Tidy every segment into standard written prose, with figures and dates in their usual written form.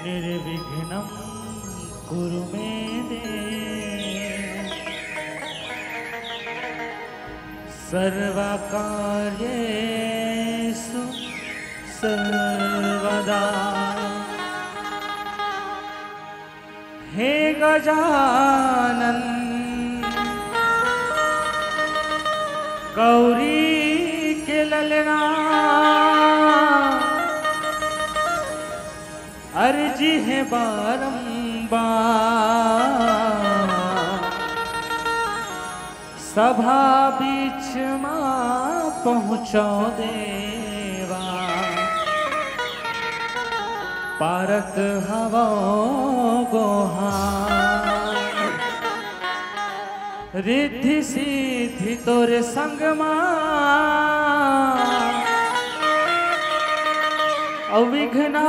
निर्विघ्नं कुरु मे देव सर्वकार्येषु सर्वदा। हे गजानन गौरी के ललना अर्जी है बारंबार सभा बीच मां पहुँचो देवा पारक हवा गोहार रिद्धि सिद्धि तोरे संग अविघ्ना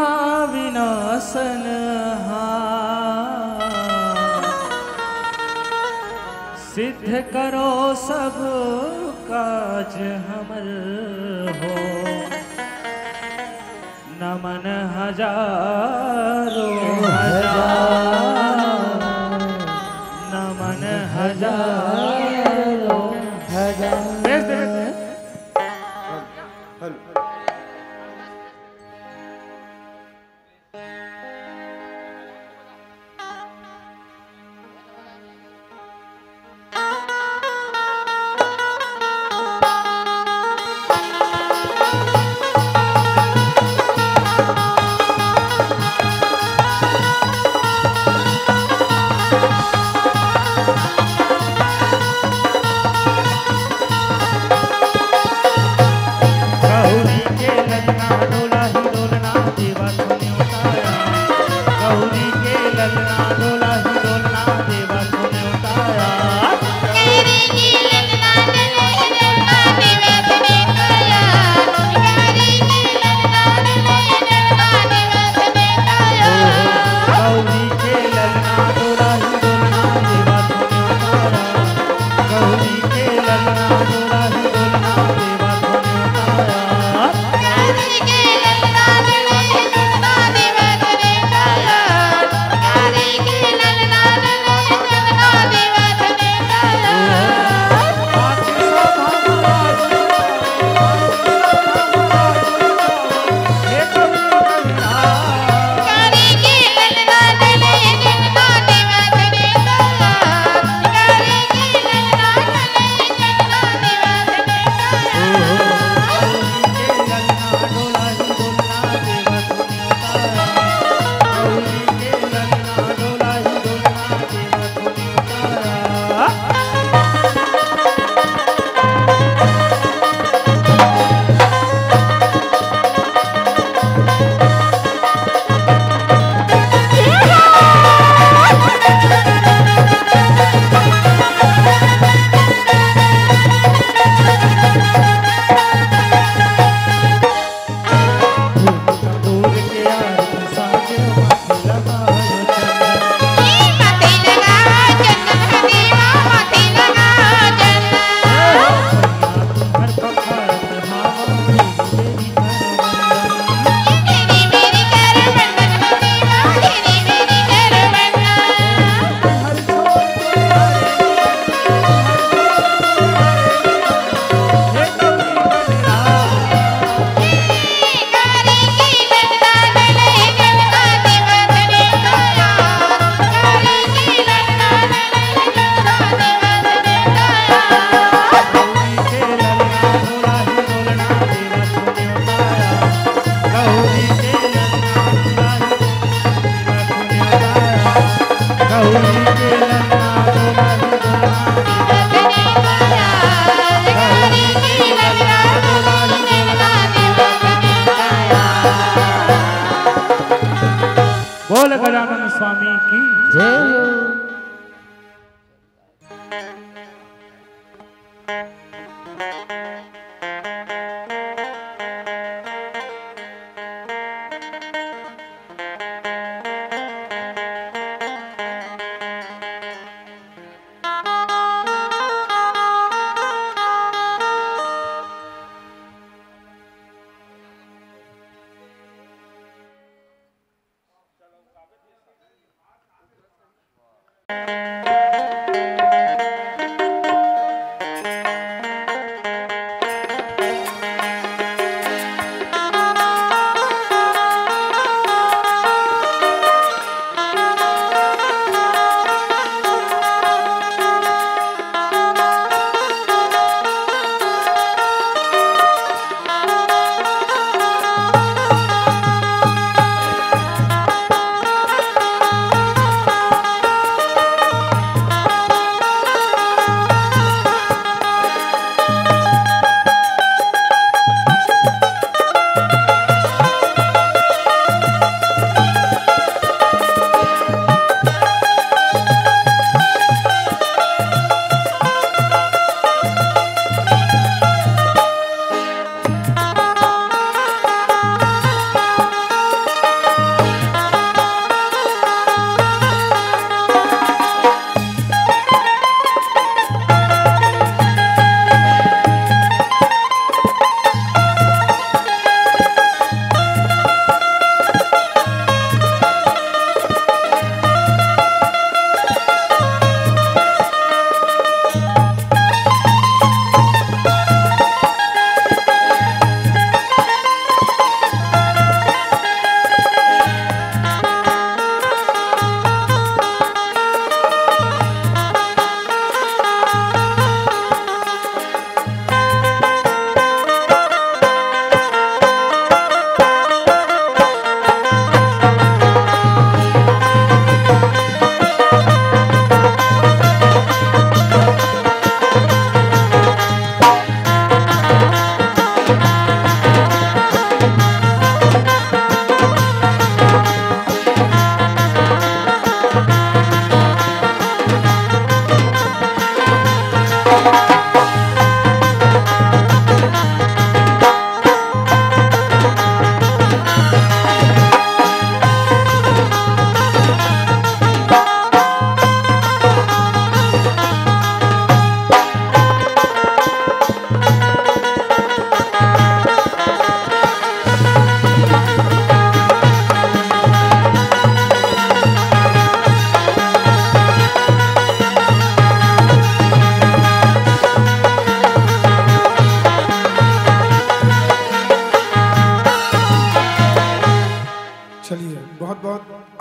विनाशन सिद्ध करो सब काज हमर हो। नमन हजारों हजार नमन हजारों हजार।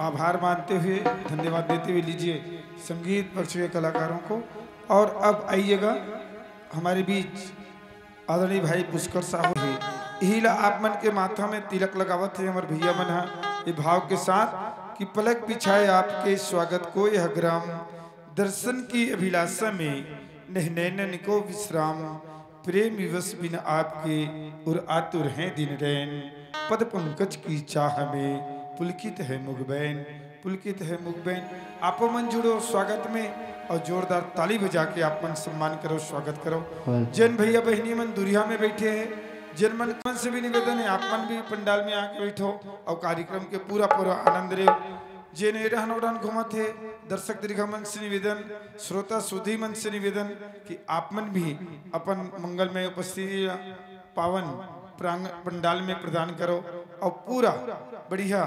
आभार मानते हुए, धन्यवाद देते हुए लीजिए संगीत पक्ष के कलाकारों को। और अब आइएगा हमारे बीच आदरणीय भाई पुष्कर साहब भी हिला आप मन के माथा में तिलक लगावत है हमारे भैया मन है ये भाव के साथ कि पलक पिछाए आपके स्वागत को यह ग्राम, दर्शन की अभिलाषा में नैनन को विश्राम, प्रेम विवश बिन आपके और आतुर हैं दिन रैन, पद पंकज की चाह में पुलकित है मुखबैन, पुलकित है मुखबैन। आपो मन जुड़ो स्वागत में और जोरदार ताली बजा के आप मन सम्मान करो, स्वागत करो। जैन भैया बहनी मन दुरिया में बैठे हैं, जिन मन से भी निवेदन है आप मन भी पंडाल में आके बैठो और कार्यक्रम के पूरा पूरा आनंद लो। जिन एडहन ओडहन घूमत है दर्शक दीर्घ मन से निवेदन, श्रोता सुधी मन से निवेदन कि आप मन भी अपन मंगल में उपस्थिति पावन पंडाल में प्रदान करो और पूरा बढ़िया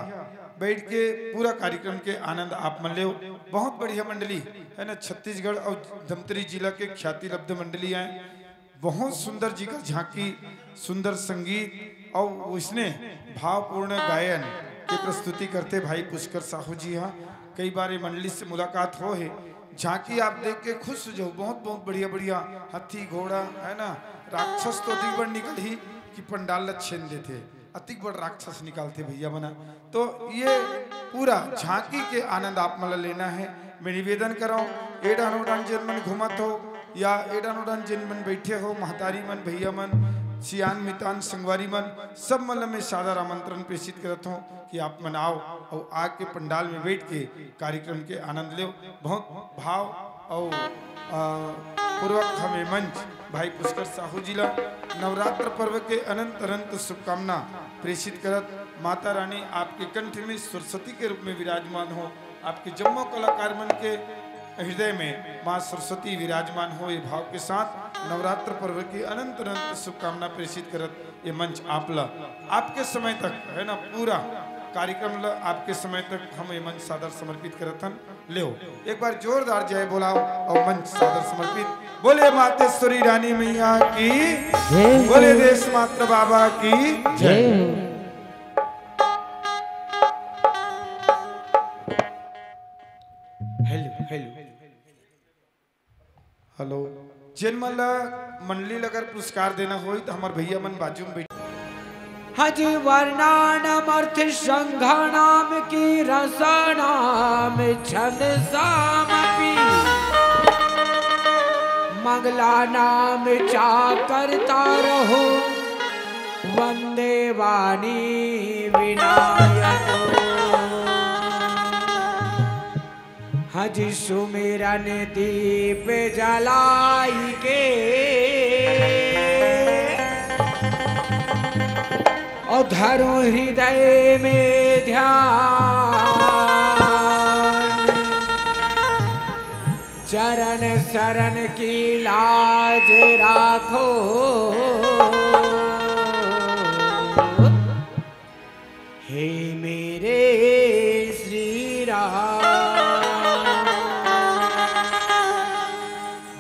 बैठ के पूरा कार्यक्रम के आनंद आप मन ले। बहुत बढ़िया मंडली है ना, छत्तीसगढ़ और धमतरी जिला के ख्याति लब्ध मंडली है। बहुत सुंदर जी का झांकी, सुंदर संगीत और उसने भावपूर्ण गायन की प्रस्तुति करते भाई पुष्कर साहू जी। हाँ, कई बार ये मंडली से मुलाकात हो है, झांकी आप देख के खुश हो जाओ। बहुत बहुत बढ़िया बढ़िया हाथी घोड़ा है ना, राक्षस तो अधिक बड़ निकल ही कि पंडाल छीन देते, अतिक बड़ राक्षस निकालते भैया बना। तो ये पूरा झांकी के आनंद आप मला लेना है। मैं निवेदन करो एडान ओडान जिन मन घूमत हो या एडान ओडान जिन मन बैठे हो, महतारी मन भैया मन सियान मितान संगवारी मन सब मन में सादर आमंत्रण प्रेषित करता हूँ कि आप मन आओ और आके पंडाल में बैठ के कार्यक्रम के आनंद लो। बहुत भाव और पूर्वक हमें मंच भाई पुष्कर साहू जिला नवरात्र पर्व के अनंत अनंत शुभकामना प्रेषित करत माता रानी आपके कंठ में सरस्वती के रूप में विराजमान हो, आपके जम्मो कलाकार मन के हृदय में माँ सरस्वती विराजमान हो, ये भाव के साथ नवरात्र पर्व की अनंत अनंत शुभकामना प्रेषित करत ये मंच आपला आपके समय तक है ना पूरा कार्यक्रम ला आपके समय तक हम ये मंच सादर समर्पित करतन ले एक बार जोरदार जय बोलाओ और मंच सादर समर्पित बोले मातेश्वरी रानी मैया की बोले देश मात्र बाबा की जय। हेलो हेलो हेलो जिन मन मंडली अगर पुरस्कार देना हो तो हमारे भैया मन बाजू में हज वर्णानाम अर्थ संघानाम की रसनाम छंद सामपि मंगला नाम चा करता रहो वंदे वाणी विनायक हज सुमिरन दीप जलाई के और धरो हृदय में ध्यान चरण शरण की लाज राखो हे मेरे श्री राम।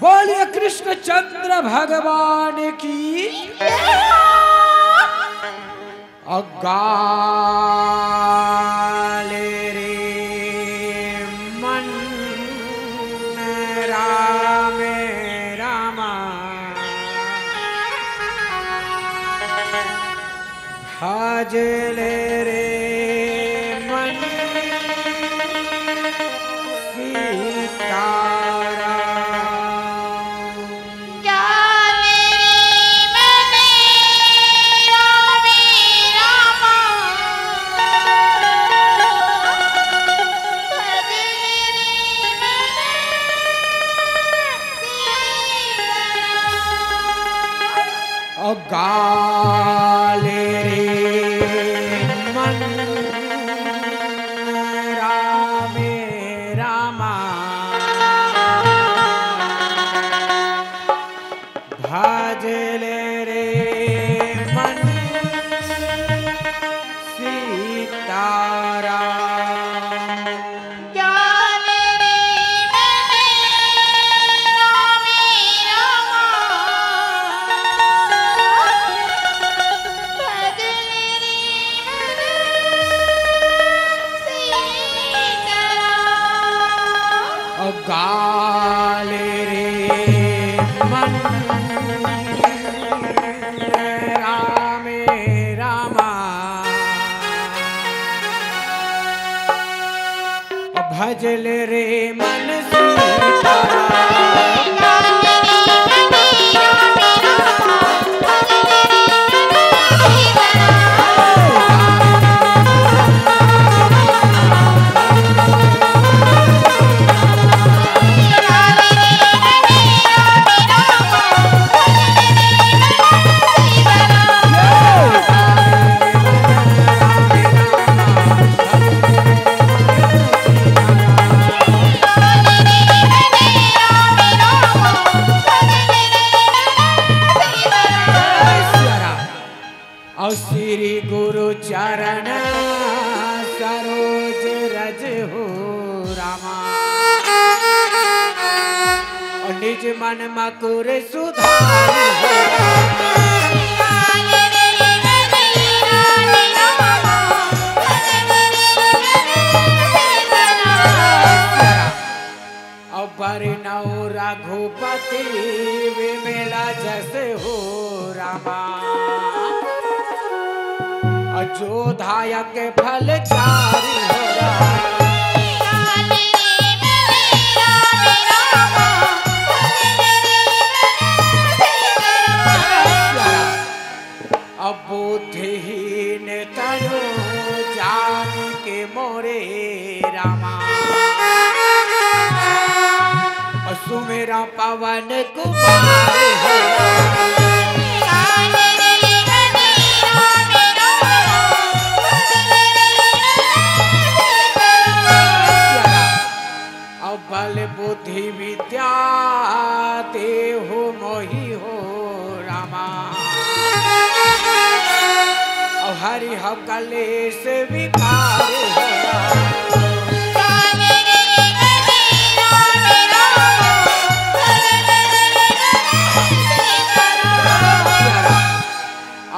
बोलिए कृष्णचंद्र भगवान की अगाले रे मन राम रामा भजले रे मन सीताराम। गाले रे मन राम रामा भजले रे मन सीताराम। गाले रे मन राम रामा भजल रे मन सीताराम। श्री गुरु चरण सरोज रज हो रामा और निज मन मकुर सुधार और बरनौ रघुपति विमला जस हो रामा अयोध्यायक फल चारि हो रहा अब बुद्धिहीन तनु जान के मोरे रामा सुमेरा पवन कुमार हो बल बुद्धि विद्या देहु मोहि हो रामा और हरि हम कलेश विकार हो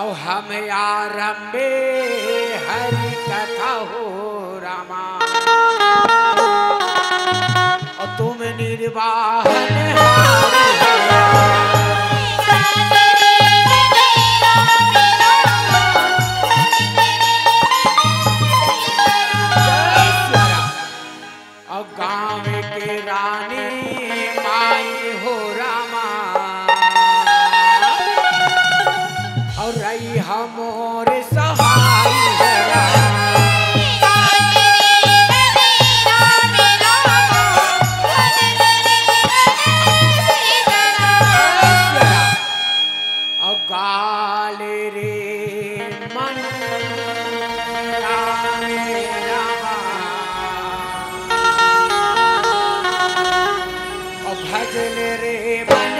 और हम आरंभे हरि कथा हो रामा तुम निर्वाहन और गाँव के रानी माई हो रामा और रही हमोर सहाय हो रामा गाल रे मन रामे रामा और भजन रे मन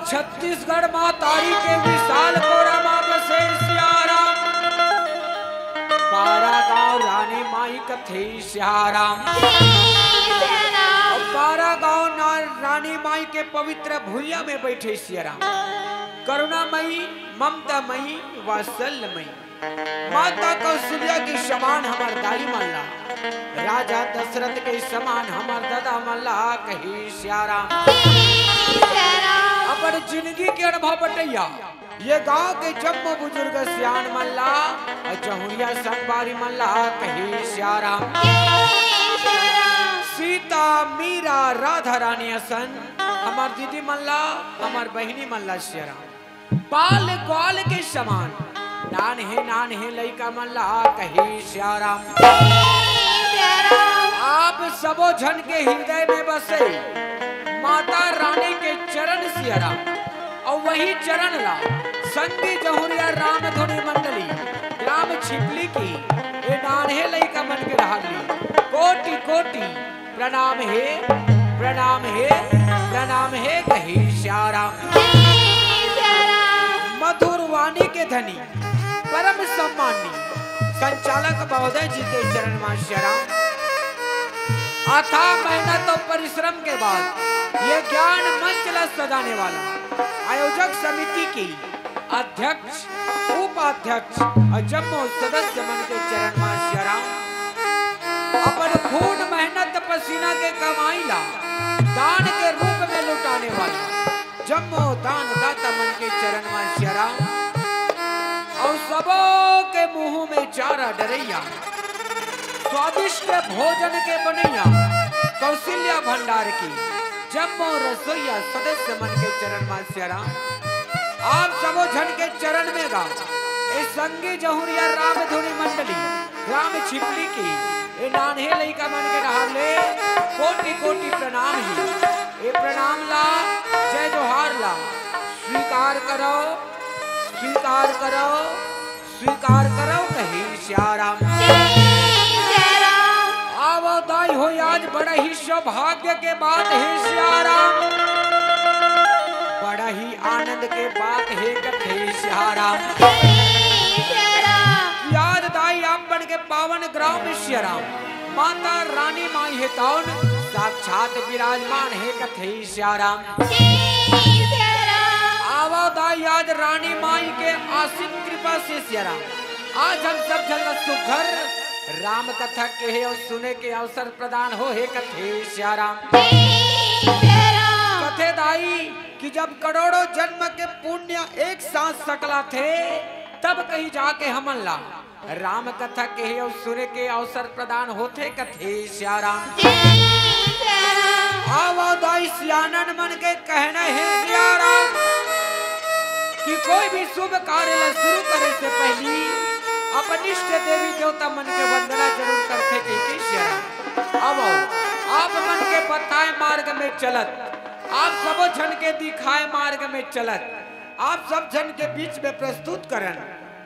छत्तीसगढ़ मातारी के विशाल कोरमा बसे सियाराम पारा गांव रानी माई कथे सियाराम पारा गांव रानी माई के पवित्र भूया में बैठे सियाराम करुणामयी ममतामयी वात्सल्यमयी माता कौशल्या के समान हमार दाई मल्ला राजा दशरथ के समान हमार दादा मल्ला कही सियाराम अपन जिंदगी के अनुभव बटैया ये गांव के जम्मो बुजुर्ग सियान मल्ला और जहुरिया संगवारी मल्ला कही सियाराम सीता मीरा राधा रानी असन हमार दीदी मल्ला हमार बहिनी मल्ला सियाराम बाल ग्वाल के समान नान है लइका मल्ला कही सियाराम आप सबो जन के हृदय में बसे माता रानी के चरण सियाराम और वही चरण ला संगी जहुरिया राम धुनी मंडली ग्राम छिपली की ये नान्हे लइका मन के रहली कोटि कोटि प्रणाम है प्रणाम है प्रणाम है कही सियाराम मधुर वाणी के धनी परम सम्मानी संचालक महोदय जी के चरण में सियाराम अथाह मेहनत और परिश्रम के बाद ये ज्ञान मंच सजाने वाला आयोजक समिति की अध्यक्ष उपाध्यक्ष और जम्मू सदस्य मन के चरण में सियाराम अपन खून मेहनत पसीना के कमाई ला दान के रूप में लुटाने वाला जम्मू दान दाता मन के चरण में सियाराम और सबों के मुंह में चारा डरैया स्वादिष्ट भोजन के बनैया कौशल्या भंडार की जम्मो रसोईया सदस्य मन के चरण में सियाराम आप सबो जन के चरण में गा इस संगी जहुरिया राम धुनी मंडली ग्राम छिपली की ये नान्हे लइका मन के रहले कोटि कोटि प्रणाम ही ये प्रणाम ला जय जोहार ला स्वीकार करो स्वीकार करो स्वीकार करो कही सियाराम दाई हो आज बड़ा ही सौभाग्य के बात है सियाराम बड़ा ही आनंद के बात है कथे सियाराम याद दाई आप बन के पावन ग्राम में सियाराम माता रानी माई है तौन साक्षात विराजमान है कथे सियाराम आवा दाई आज रानी माई के आशीष कृपा से सियाराम आज हम सब जन सुघर राम कथा कहे और सुने के अवसर प्रदान हो हे कथे श्याराम। कथे दाई कि जब करोड़ों जन्म के पुण्य एक साथ सकला थे तब कहीं जाके हमन ला राम कथा कहे और सुने के अवसर प्रदान होते कथे श्याराम। आवो दाई सियानन मन के कहना है श्याराम कि कोई भी शुभ कार्य शुरू करे से पहले अपने इष्ट देवी देवता मन के वंदना जरूर करते कि श्याराम। अब आप मन के बताए मार्ग में चलत, आप सब जन के दिखाए मार्ग में चलत, आप सब जन के बीच में प्रस्तुत करन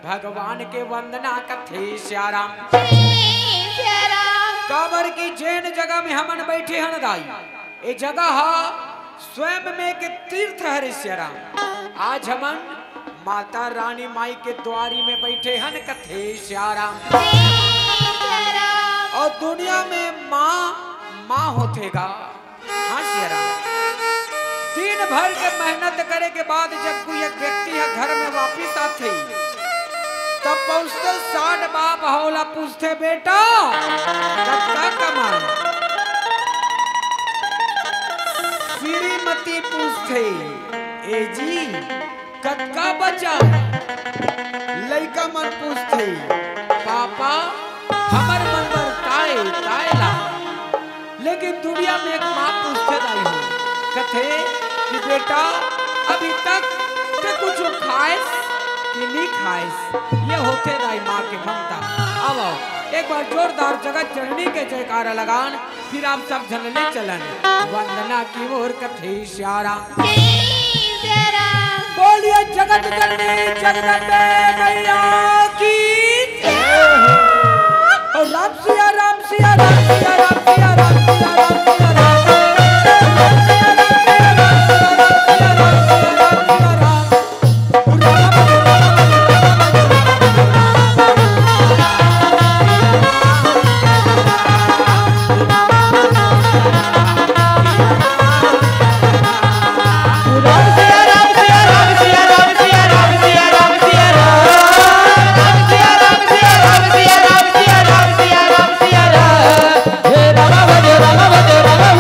भगवान के वंदना कथे श्याराम। काबर की जैन जगह में हमन बैठे हन दाई, ये जगह स्वयं में के तीर्थ हरि श्याराम। आज हमन माता रानी माई के द्वारी में बैठे हन कथे श्याराम। और दुनिया में माँ होतेगा हाँ श्याराम। दिन भर के मेहनत करे के बाद जब कोई एक व्यक्ति है घर में वापिस आते तब पहुंचते 60 बाप हौला पूछते बेटा कत्का कमान, श्रीमती पूछते ए जी कत्का बचा, लड़का मन पूछते पापा हमर मन पर ताए ला। लेकिन दुनिया में एक माँ पूछते दाई हो कथे कि बेटा अभी तक ते कुछ खाएस कि नहीं खाएस। ये होते दाई माँ के ममता। अब आओ एक बार जोरदार जगत जननी के जयकारा लगान, फिर आप सब जनने चलन वंदना की ओर कथे श्याराम। बोलिए जगत जननी जगदम्बे मैया की और राम सिया राम सिया राम सिया राम सिया राम सिया राम सिया राम। Rama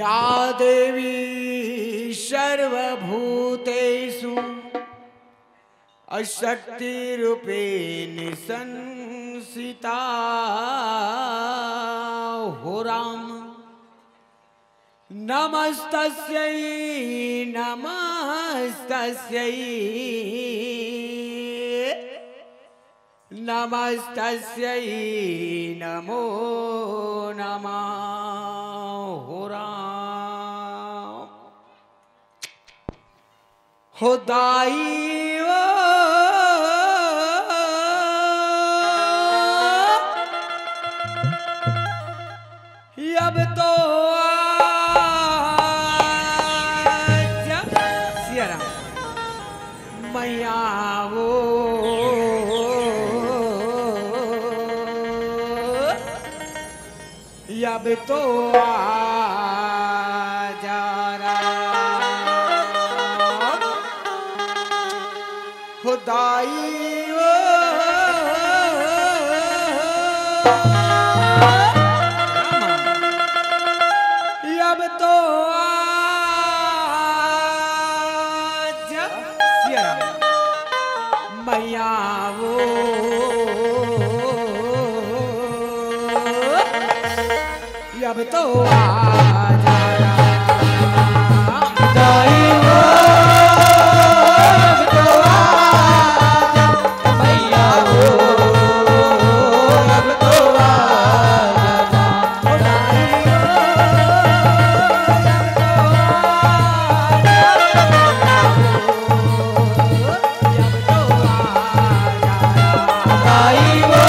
या देवी सर्वभूतेषु शक्तिरूपेण संस्थिता हो राम नमस्तस्यै नमस्तस्यै नमस्तस्यै नमो नमः हो राम हो दाई अब तो आजा सिया राम मैया वो अब तो आजा राम खुदाई अब तो आजा सिया राम मैया वो अब तो आजा दाई वो अब तो आजा मैया वो अब तो आजा दाई वो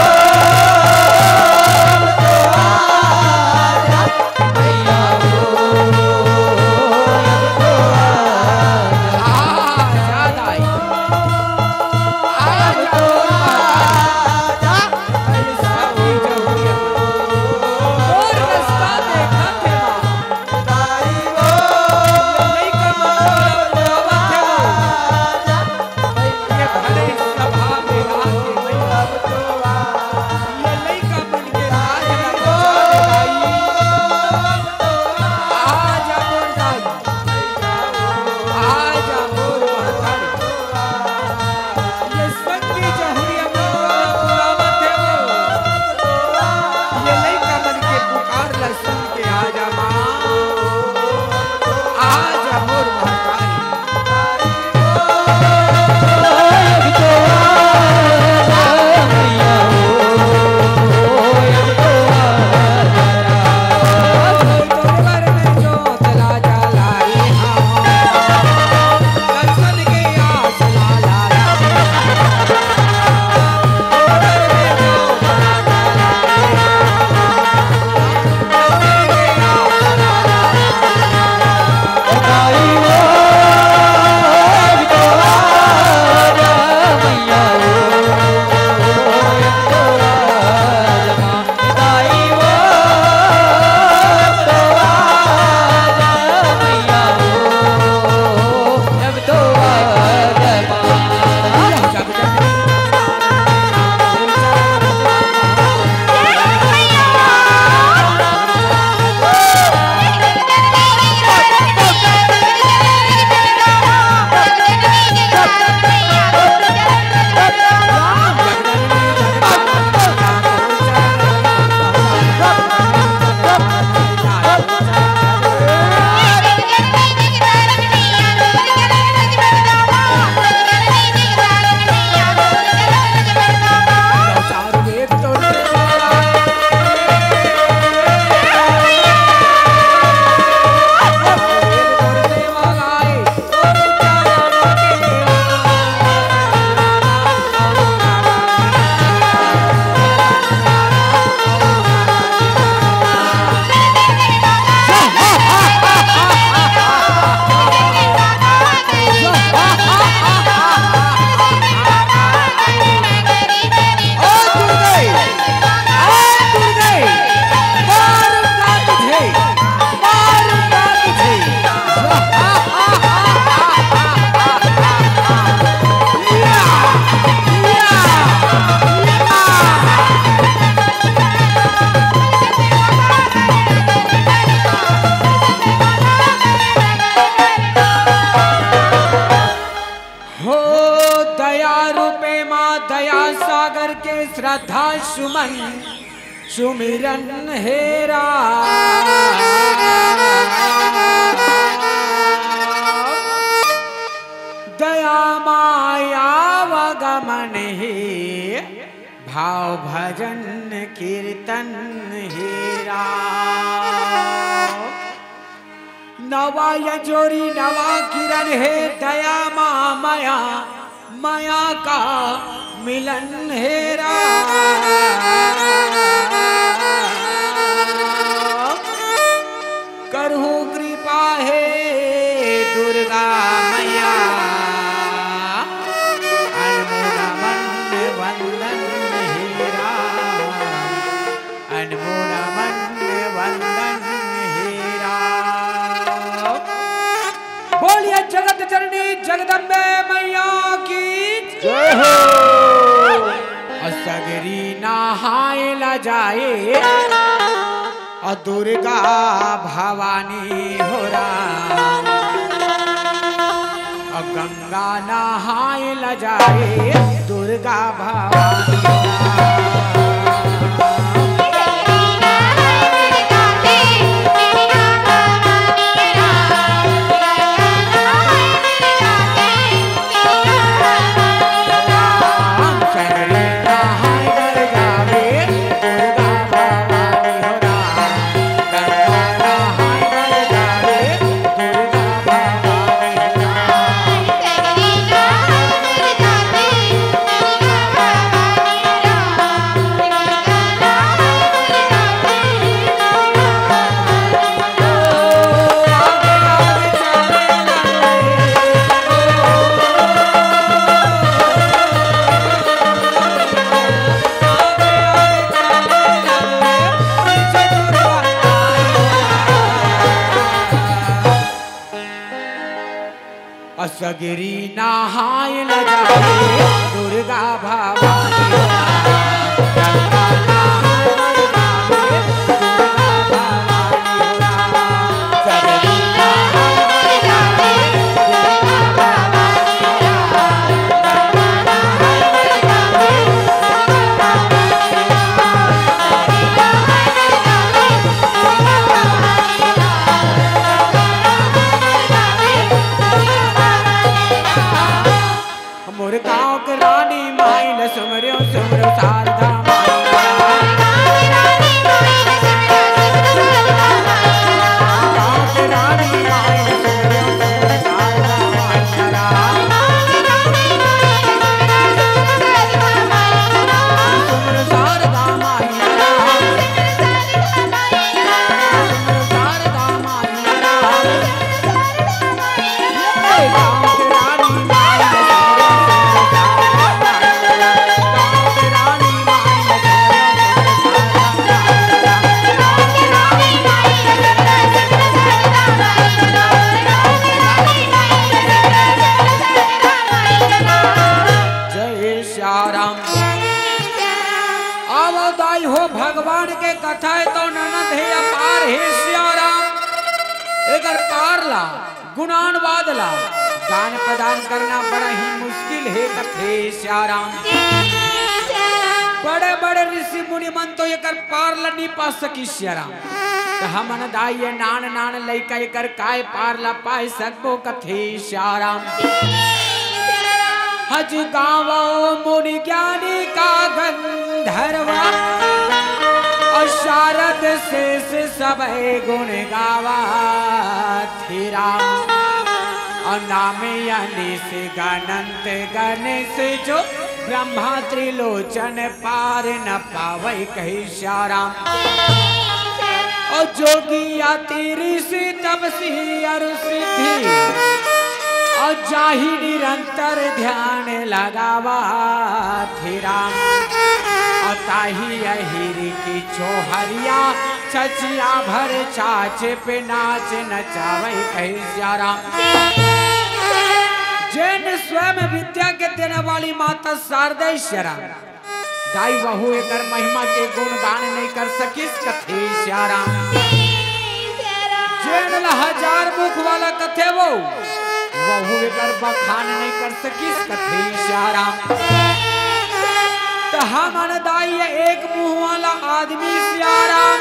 सुमन सुमिरन हेरा दया माया वगमन हे भाव भजन कीर्तन हेरा नवा यजोरी नवा किरण है दया माया माया का मिलन हेरा करहु कृपा है दुर्गा मैया अनमोल मन वंदन हेरा अनमोल मन वंदन हेरा। बोलिए जगत जननी जगदम्बे मैया की जय हो। सगरी नहाए ला जाए और दुर्गा भवानी हो राम और गंगा नहाए ला जाए दुर्गा भवानी हो राम। सगरी नहाए ला जाए दुर्गा भवानी हो राम गंगा नहाए ला जाए दुर्गा भवानी हो राम सगरी नहाए ला जाए दुर्गा भवानी हो राम गंगा नहाए ला जाए दुर्गा मोर गाँव के रानी माइल सुमरो सुमरो शारदा भगवान के कथा है तो ननद है अपार है श्याराम एकर पार ला गुणान वादला गान प्रदान करना बड़ा ही मुश्किल है कथे श्याराम बड़े बड़े ऋषि मुनि मन तो एकर पार ला नहीं पा सकी श्याराम तो हमन दाई नान नान लइका एकर काय पार ला पाए सकबो कथे श्याराम हज गावो मुनि ज्ञानी का गंधर्वा और शारद शेष सब गुण गावा थी राम और नाम अनिश गणंत गणेश जो ब्रह्मा त्रिलोचन पार न पावे कही श्याराम और जोगी आती ऋषि तपसी अरु सिद्धि और जाहि निरंतर ध्यान लगावा थी राम और ताही अहिर की छोहरिया चचिया भर चाच पे नाच नचावे कही श्याराम जैन स्वयं विद्या के देने वाली माता शारदा श्याराम दाई बहू एकर महिमा के गुणगान नहीं कर सकिस कथे श्याराम जैन ला 1000 मुख वाला कथे वो वहु एकर बखान नहीं कर सकिस कथे श्याराम तो हम दाई एक मुंह वाला आदमी सियाराम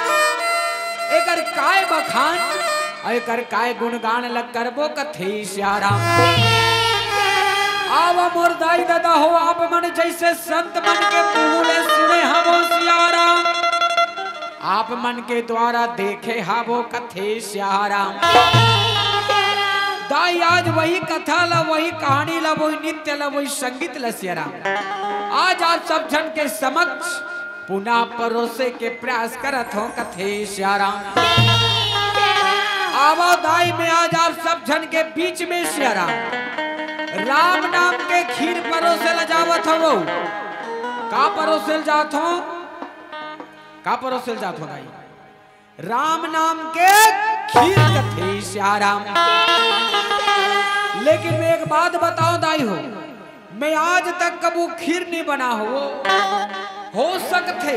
एकर काय बखान एकर काय गुणगान लग करबो कथे सियाराम। आव मोर दाई दादा हो आप मन जैसे संत मन के मुँह सुने हवो सियाराम, आप मन के द्वारा देखे हवो कथे सियाराम। दाई आज वही कथा ला, वही कहानी ला, वही नृत्य ला, वही संगीत ला सियाराम आज आप सब जन के समक्ष पुनः परोसे के प्रयास करत हो कथे सियाराम। आवा दाई में आज आप सब जन के बीच में सियाराम राम नाम के खीर परोसे ल जावत हो। का परोसे जात हो, का परोसे जात हो दाई? राम नाम के खीर कथे सियाराम। लेकिन मैं एक बात बताऊं दाई हो, मैं आज तक कबू खीर नहीं बना हो सकते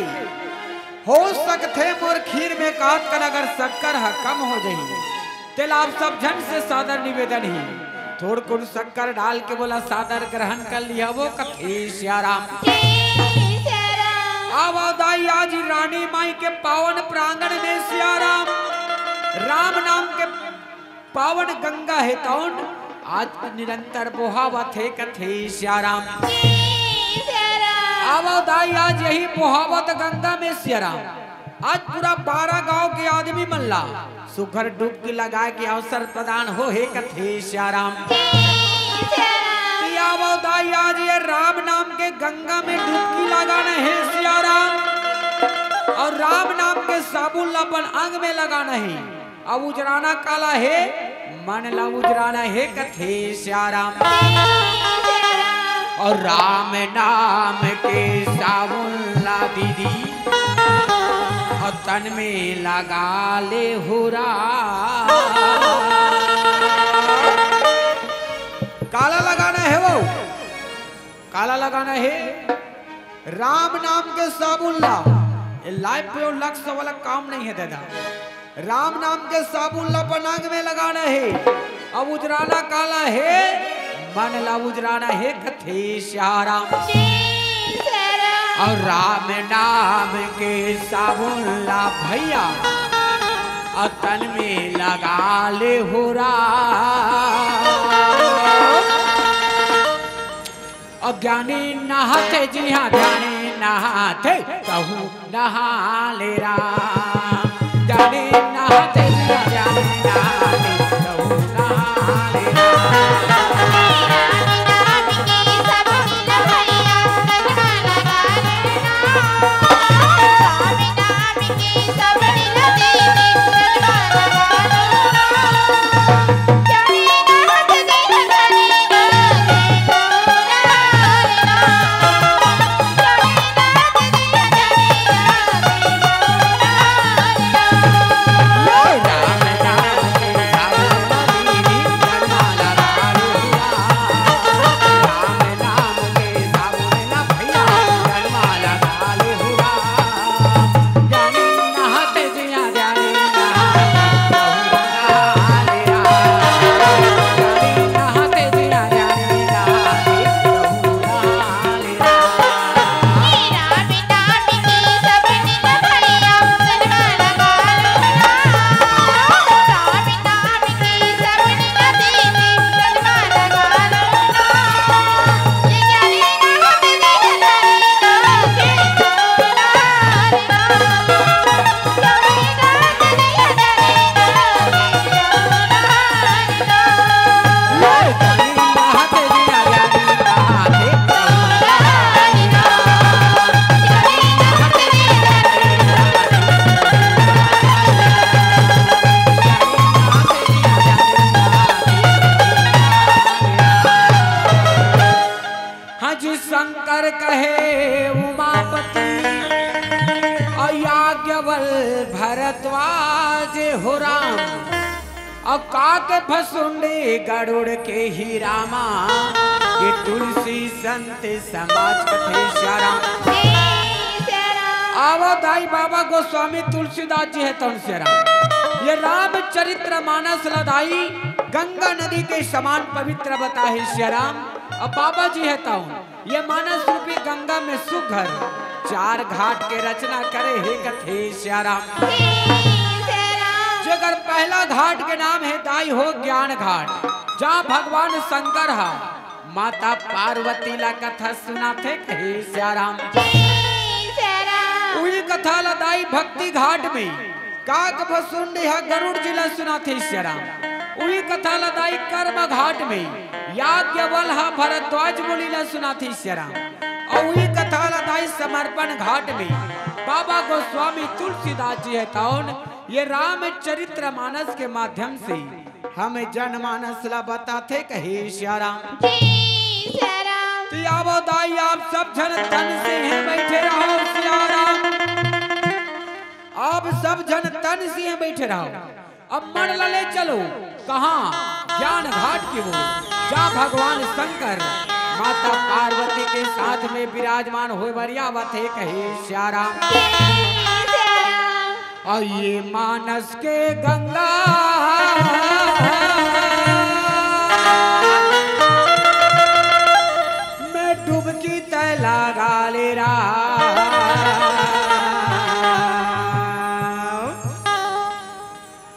मोर खीर में काट कर अगर शक्कर कम हो जाए तेल आप सब जन से सादर निवेदन ही थोड़ कुछ शक्कर डाल के बोला सादर ग्रहण कर लिया वो कथे सियाराम। आवा दाई आज रानी माई के पावन प्रांगण में सियाराम राम नाम के पावन गंगा है तौन आज निरंतर बोहावत है कथे सियाराम। आवा दाई आज यही बोहावत गंगा में सियाराम आज पूरा 12 गांव के आदमी मल्ला सुघर डुबकी लगा के अवसर प्रदान हो हे कथे सियाराम। आवा दाई आज ये राम नाम के गंगा में डुबकी लगाना है सियाराम और राम नाम के साबुन अपन अंग में लगाना है। अब उजराना काला है मन ला उजराना है कथे सियाराम। और राम नाम के साबुन ला दीदी और तन में लगा ले हुरा। काला लगाना है वो, काला लगाना है राम नाम के साबुन ला। लाइफ पे लक्ष्य वाला काम नहीं है दादा, राम नाम के साबुन ला पनांग में लगाना है। अब उजराना काला है मन ला उजराना है कथे सियाराम। और राम नाम के साबुन ला भैया और तन में लगा ले हुरा। और ज्ञानी नहाते जी हाँ ज्ञानी नहाते कहूँ नहा ले राम। ज्ञानी नहाते जी हाँ ज्ञानी नहाते कहूँ नहा ले राम। भरद्वाज हो राम और काके फसुंडे गरुड़ के ही रामा ये तुलसी संत समाज कथे सियाराम। आवो दाई बाबा गोस्वामी तुलसीदास जी है तौन सियाराम। ये राम चरित्र मानस लदाई गंगा नदी के समान पवित्र बताए सियाराम। अब बाबा जी है तौन ये मानस रूपी गंगा में सुघर 4 घाट के रचना करे हे कथे श्याराम। जगर पहला घाट के नाम है दाई हो ज्ञान घाट, जहाँ भगवान शंकर हा माता पार्वती ला कथा सुनाते कहे श्याराम। वही कथा लदाई भक्ति घाट में काक भसुंडी हा गरुड़ जिला सुनाते श्याराम। वही कथा लदाई कर्म घाट में याज्ञवल हा भरद्वाज मुनि ला सुनाते श्याराम। और वही कथा लदाई समर्पण घाट में बाबा गोस्वामी तुलसीदास जी है ताउन। ये रामचरित्र मानस के माध्यम से हमें जनमानस ला बताते कहे श्याराम। तो आवो दाई आप सब जन तन से हैं बैठे रहो श्याराम। आप सब जन तन से हैं बैठे रहो। अब मन लले चलो कहाँ ज्ञान घाट की वो, जहाँ भगवान शंकर माता पार्वती के साथ में विराजमान हो बरियावत है कहे श्याराम। और ये मानस के गंगा में डुबकी तय लगा ले रहा।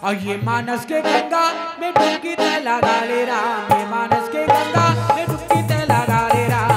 और ये मानस के गंगा में डुबकी तय लगा ले रहा। ये मानस के गंगा में डुबकी तय लगा ले रहा।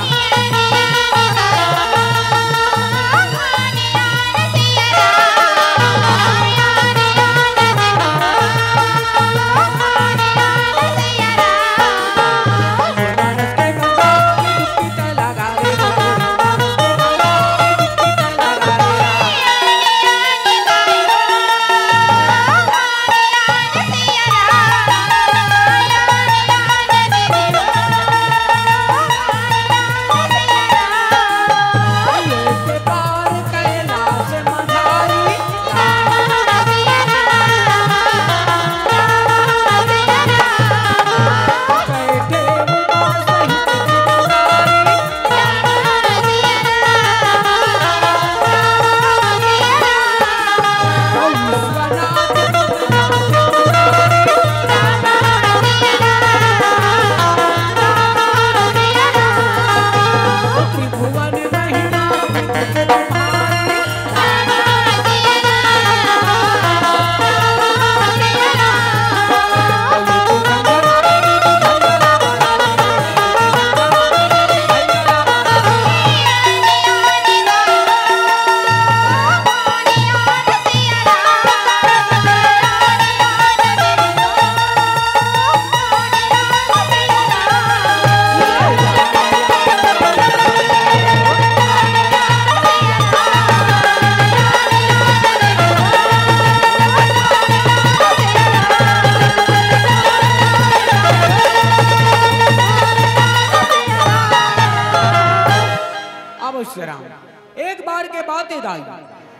एक बार के बातें दाई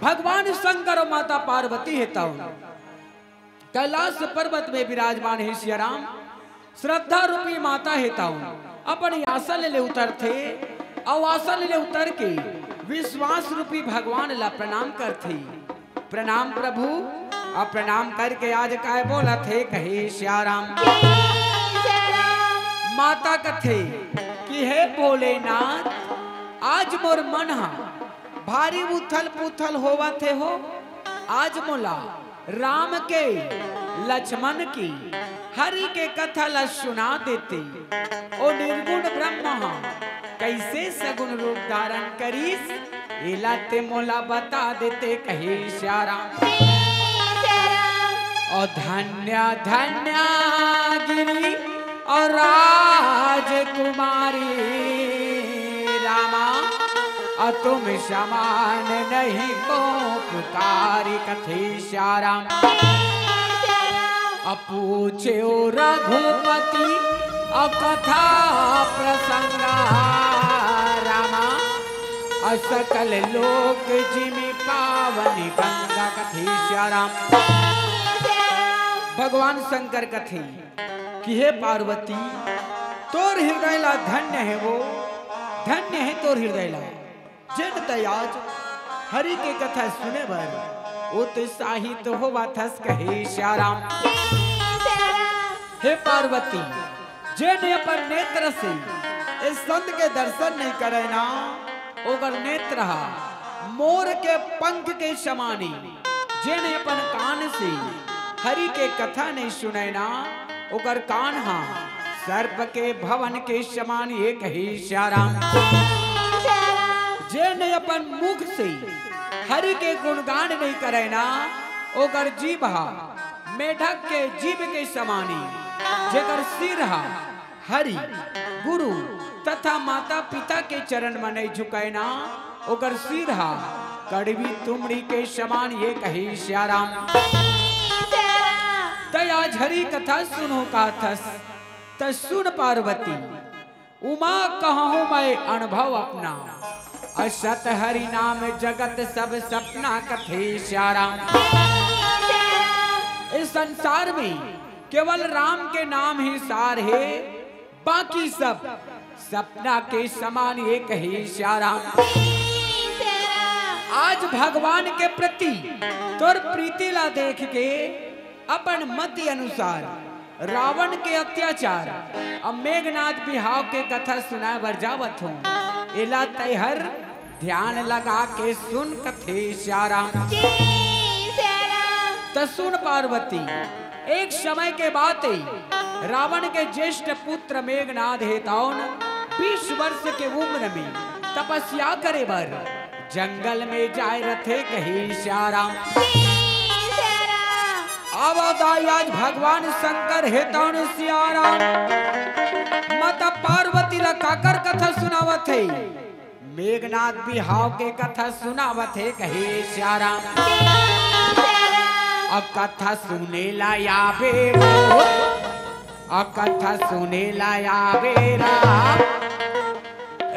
भगवान शंकर और माता पार्वती है ताऊ कैलाश पर्वत में विराजमान है श्याराम। श्रद्धा रूपी माता है ताऊ अपने आसन ले उतर थे और आसन ले उतर के विश्वास रूपी भगवान ला प्रणाम करते। प्रणाम प्रभु और प्रणाम करके आज काय बोला थे कहे श्याराम। माता कथे कि हे भोलेनाथ आज मोर मन भारी उथल पुथल होवा थे हो। आज मोला राम के लक्ष्मण की हरि के कथा ला सुना देते। ओ निर्गुण ब्रह्म कैसे सगुण रूप धारण करीस इलाते मोला बता देते कहे श्याराम। और धन्य धन्य गिरी और राजकुमारी रामा और तुम समान नहीं को पुकारी कथे श्याराम। पूछे रघुपति और कथा प्रसंग रामा और सकल लोक जिमि पावनी गंगा कथे श्याराम। भगवान शंकर कथे कि हे पार्वती तोर हृदय ला धन्य है वो, धन्य है तोर हृदय ला जिन तयाज हरि के कथा सुने बर उत्साहित होवा थस कहे श्याराम। हे पार्वती जिन अपन नेत्र से इस संत के दर्शन नहीं करे ना ओकर नेत्र रहा मोर के पंख के समानी जेने अपन कान से हरि के कथा नहीं सुने ना ओकर कान हा सर्प के भवन के समान एक ही श्याराम जेने अपन मुख से हरि के गुणगान नहीं करे ना ओकर जीभ हा मेढक के जीभ के समानी जेकर सिर हा हरि गुरु तथा माता पिता के चरण में नहीं झुकाए ना ओकर सिर हा कड़वी तुमड़ी के समान ये कही श्याराम तया झरी कथा सुनो का थस त सुन पार्वती उमा कहूँ मैं अनुभव अपना असत हरि नाम जगत सब सपना कथे श्याराम इस संसार में केवल राम के नाम ही सार है बाकी सब सपना के समान एक ही श्याराम आज भगवान के प्रति तोर प्रीति ला देख के अपन मति अनुसार रावण के अत्याचार अब मेघनाथ बिहाव के कथा सुना बरजावत हूँ इला तैहर ध्यान लगा के सुन कथे श्याराम तो सुन पार्वती एक समय के बात रावण के ज्येष्ठ पुत्र मेघनाथ हेताउन 20 वर्ष के उम्र में तपस्या करे बर जंगल में जाए रथे कही श्याराम आवादाई आज भगवान शंकर हेताउन श्याराम माता पार्वती ला काकर कथा सुनावत है मेघनाथ बिहाव के कथा सुनावत है कहे श्याराम कथा सुने लाया वो कथा सुने लाया राम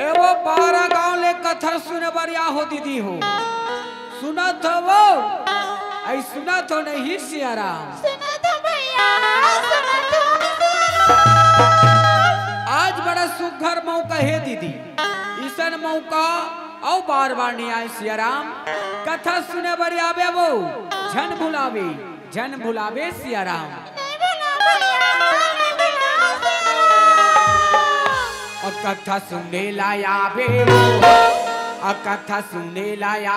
एवो 12 गांव ले कथा सुने बरिया हो दीदी हो सुना तो वो ऐ सुना तो नहीं श्याराम सुना तो भैया सुना तो आज बड़ा सुघर मौका है दीदी ईसन मौका औ बार बार नहीं आए श्याराम कथा सुने बर आवे वो झन भुलावे श्याराम और कथा सुने लाया कथा सुने लाया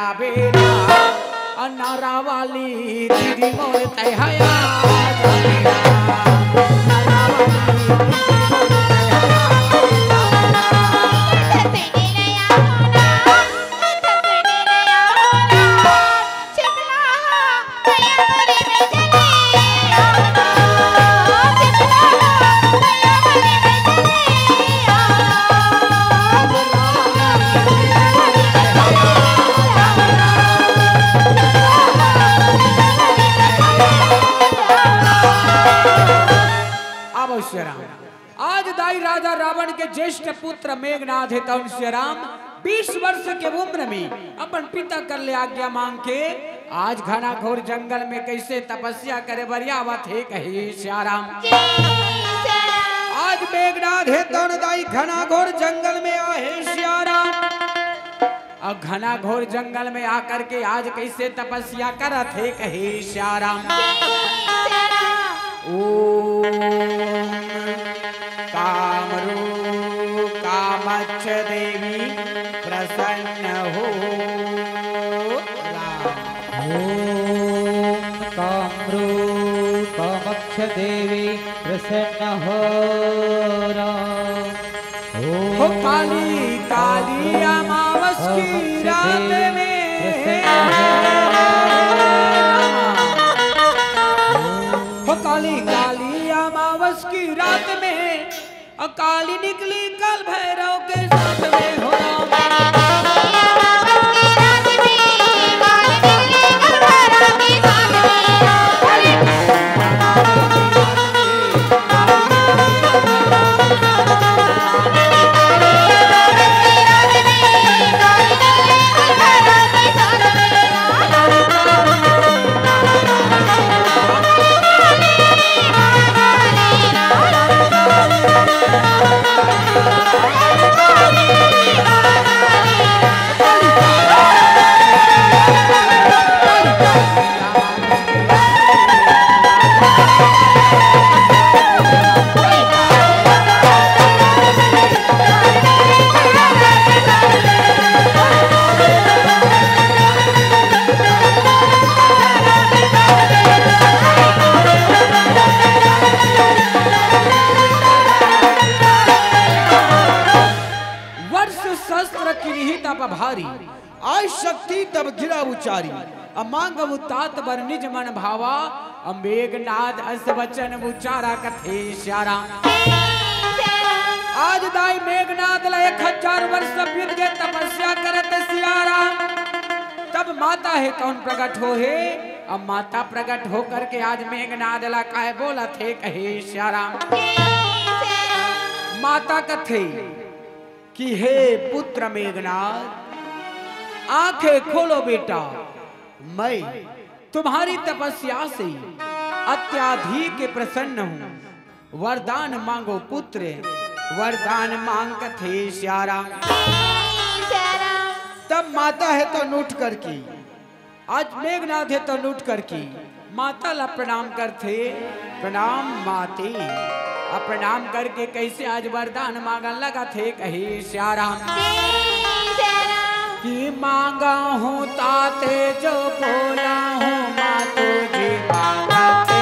नारा वाली दीदी मोर तैहया आज दाई राजा रावण के ज्येष्ठ पुत्र मेघनाथ हेताउन श्याराम 20 वर्ष के उम्र में अपन पिता कर ले आज्ञा मांग के आज घना घोर जंगल में कैसे तपस्या करे बरियावत है कही श्याराम आज मेघनाथ हेताउन दाई घना घोर जंगल में आए श्याराम और घना घोर जंगल में आकर के आज कैसे तपस्या करत है कही श्याराम कामरू कामच्छ देवी प्रसन्न हो कामरू कामच्छ देवी प्रसन्न हो हो काली काली अमावस की रात में काली काली अमावस की रात में अकाली निकली कल भैरव के साथ में हो Oh उचारी अमांग तात बर निज मन भावा मेघनाद अस वचन उचारा कथे श्यारा। आज दाई मेघनाद ला 1000 वर्ष बीत गए तपस्या करत सियारा। तब माता है कौन प्रकट हो है? अब माता प्रकट हो करके आज मेघनाद ला काहे बोला थे कहे श्यारा। माता कथे कि हे पुत्र मेघनाद आंखें खोलो बेटा, मैं तुम्हारी तपस्या से अत्याधिक प्रसन्न हूँ। वरदान मांगो पुत्र, वरदान मांग कथे श्यारा। तब माता है तो नूट करके, आज मेघनाथ है तो नूट करके माता ला प्रणाम करते। प्रणाम माते, अब प्रणाम करके कैसे आज वरदान मांगन लगा थे कहे श्यारा। कि मांगा हूँ ताते जो बोला हूँ माँ तुझे मांगते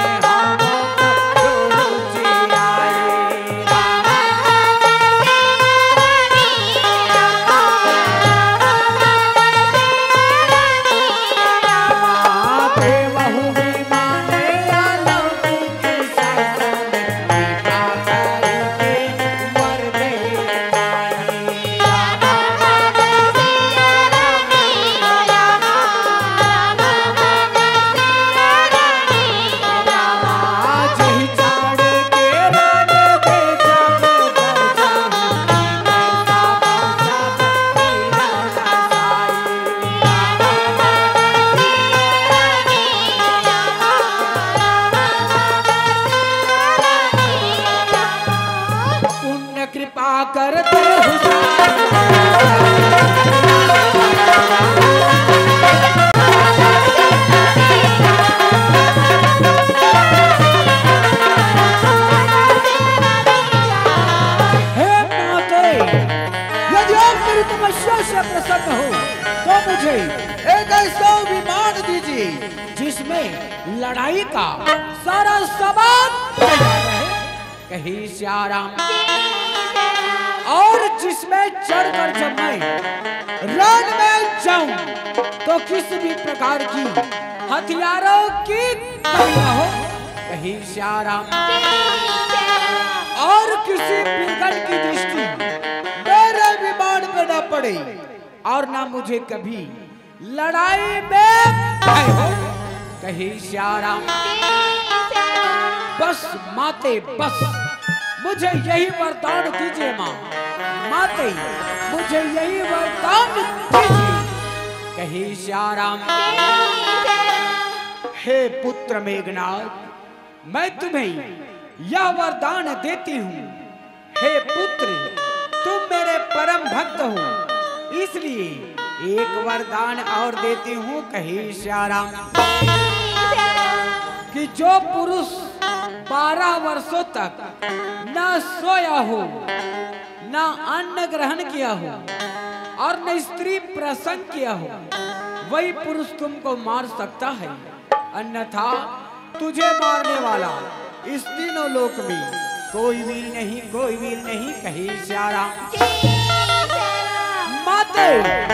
लड़ाई का सारा सामान कही श्यारा। और जिसमें चढ़कर जब मैं रण में जाऊं तो किसी भी प्रकार की हथियारों की कमी न हो कही श्यारा। और किसी पिंगल की दृष्टि मेरे विमान पे न पड़े और ना मुझे कभी लड़ाई में भय हो कही श्यारा। बस माते बस मुझे यही वरदान दीजिए माँ, माते मुझे यही वरदान दीजिए कही श्यारा। हे पुत्र मेघनाद मैं तुम्हें यह वरदान देती हूँ। हे पुत्र तुम मेरे परम भक्त हो, इसलिए एक वरदान और देती हूँ कही श्यारा। कि जो पुरुष 12 वर्षों तक न सोया हो, न अन्न ग्रहण किया हो और न स्त्री प्रसंग किया हो, वही पुरुष तुमको मार सकता है। अन्यथा तुझे मारने वाला इस तीनों लोक में कोई वीर नहीं, कोई वीर नहीं कही श्यारा। माते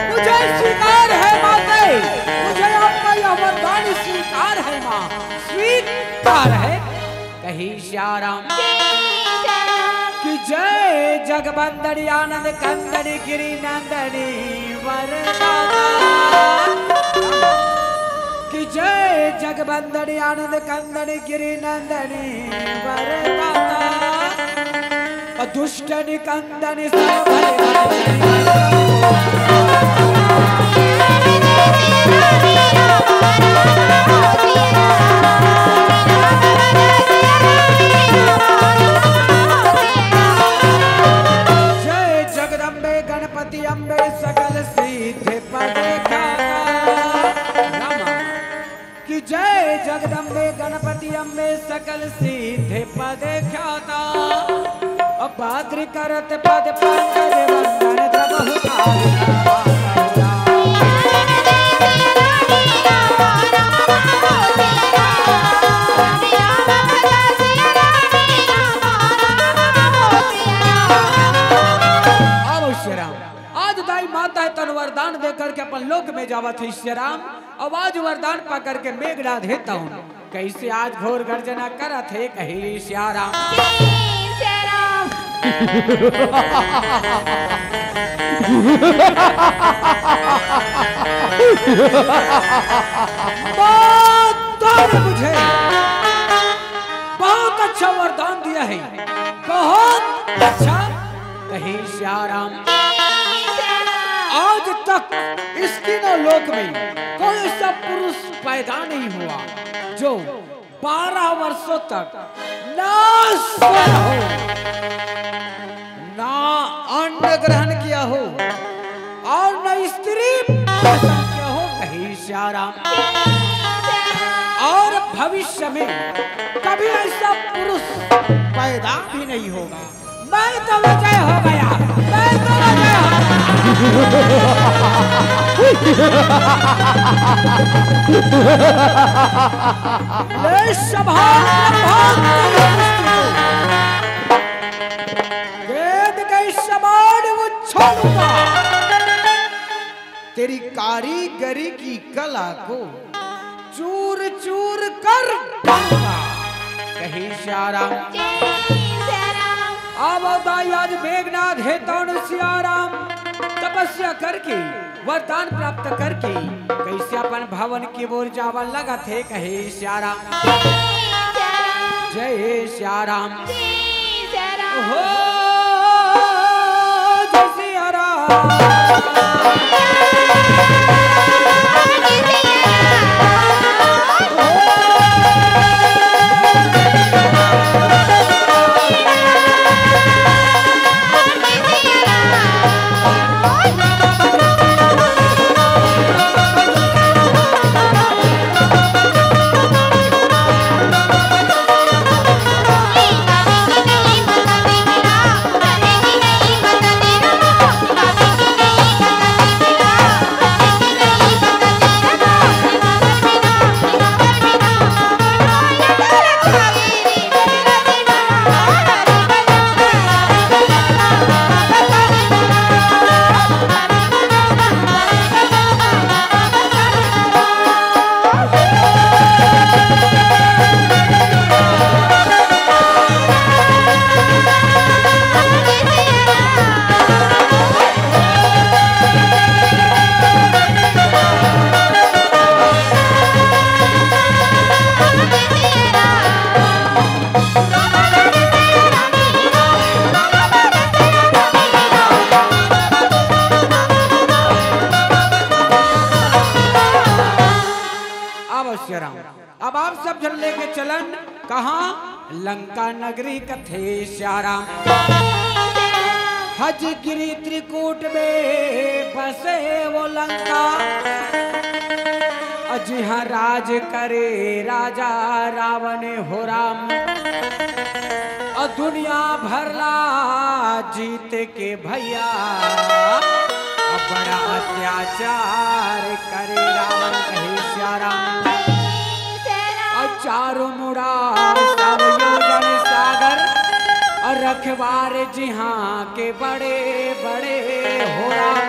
मुझे स्वीकार है, माते मुझे आपका यह वरदान स्वीकार है माँ, स्वीकार है कही श्यारा। कि जय जगबंदनी आनंद कंदनी गिरी नंदनी वरदाता। कि जय जगबंदनी आनंद कंदनी गिरी नंदनी वरदाता। दुष्ट निकंदनी जय जगदम्बे गणपति अम्बे सकल सिद्धि पदे कि जय जगदम्बे गणपति अम्बे सकल सिद्धि पदे ख्याता। पाद्री करत पद पंकज वंदन द्रवहु अवश्य राम। आज दाई माता है तन वरदान देकर के अपन लोग लोक में जावत है श्री राम। आवाज वरदान पा करके मेघनाद हेता हूँ कैसे आज घोर गर्जना करत है कहे श्री राम। मुझे बहुत अच्छा वरदान दिया है, बहुत अच्छा कहे श्री राम। आज तक इस तीनों लोक में कोई ऐसा पुरुष पैदा नहीं हुआ जो 12 वर्षों तक ना सोया हो, ना अन्न ग्रहण किया हो और न स्त्री प्रसव किया हो कहे श्री राम। और भविष्य में कभी ऐसा पुरुष पैदा भी नहीं होगा। मैं तो विजय हो गया, मैं तो विजय हो छोड़ूंगा, तेरी कारीगरी की कला को चूर चूर कर दूंगा कहे श्री राम। अब आज मेघनाद हेता श्री राम तपस्या करके वरदान प्राप्त करके कैसे अपन भवन की ओर जावन लगा थे कहे श्री राम। जय श्री राम। हो जय श्री राम। अब आप सब जन लेके चलन कहाँ लंका नगरी कथे श्री राम। हज गिरी त्रिकूट में बसे वो लंका, अजिहा राज करे राजा रावण हो राम। और दुनिया भरला जीत के भैया बड़ा अत्याचार करे रावण कहे श्री राम। चारों मुड़ा सब योजन सागर और रखवार जिहाँ के बड़े बड़े हो राम।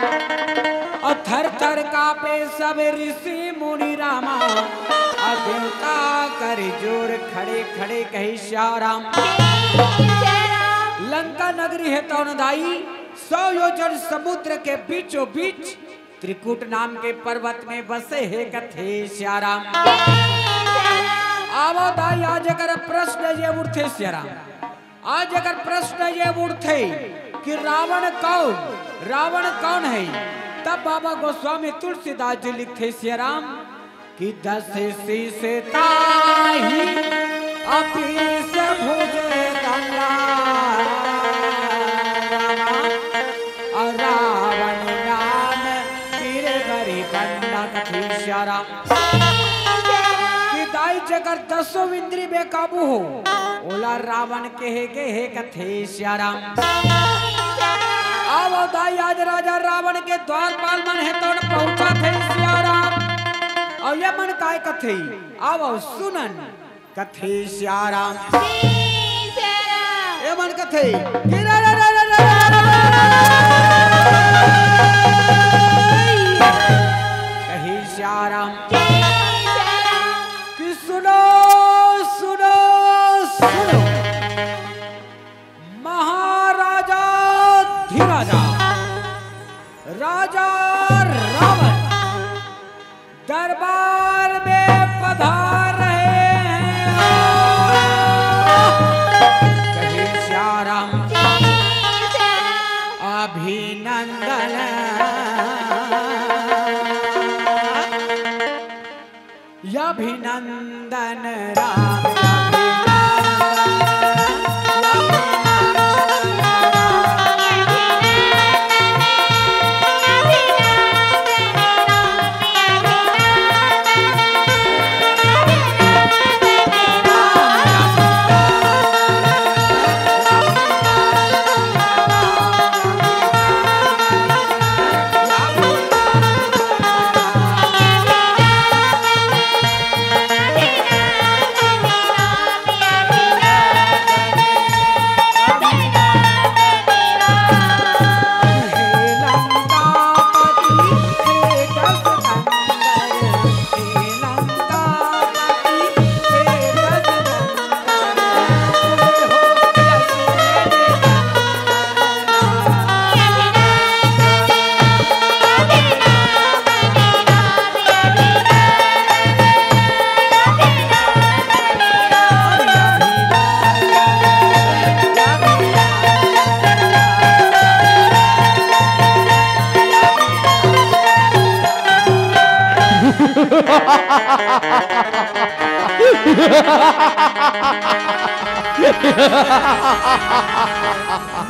और थर थर कापे सब ऋषि मुनि रामा, और देवता कर जोर खड़े खड़े कहे श्री राम। लंका नगरी है तौनदाई 100 योजन समुद्र के बीचों बीच त्रिकूट नाम के पर्वत में बसे है कथे श्री राम। आवताई आज अगर प्रश्न ये उठे श्री राम, आज अगर प्रश्न ये उठे कि रावण कौन है, तब बाबा गोस्वामी तुलसीदास जी लिखते श्री राम कि 10 शीश ताही अपीस भुजे गंगा, और रावण नाम पीर बरी बंदा कथी श्री राम। जगर 10 इंद्री बेकाबू हो ओला रावण कहे कथे श्री राम। आवो दाई आज राजा रावण के द्वारपाल मन है तो पहुंचा थे श्री राम। और ये मन काय कथे आवो सुनन कथे श्री राम। ये मन कथे श्याराम कि सुनो सुनो सुनो महाराजा धीराजा राजा रावण दरबार में पधार रहे हैं। कहे श्याराम अभिनंदन अभिनंदन राम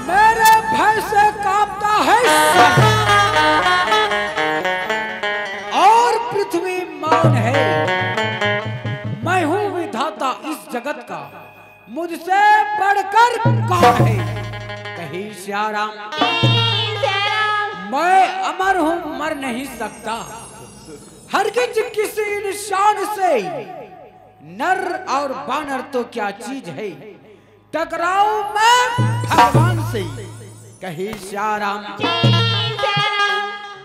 मेरे भय से कांपता है और पृथ्वी मौन है। मैं हूँ विधाता इस जगत का, मुझसे बढ़कर कौन है। कही श्याराम मैं अमर हूँ, मर नहीं सकता। हरगिज किसी इंसान से नर और बानर तो क्या चीज है, टकराऊं मैं भगवान से। कही श्याराम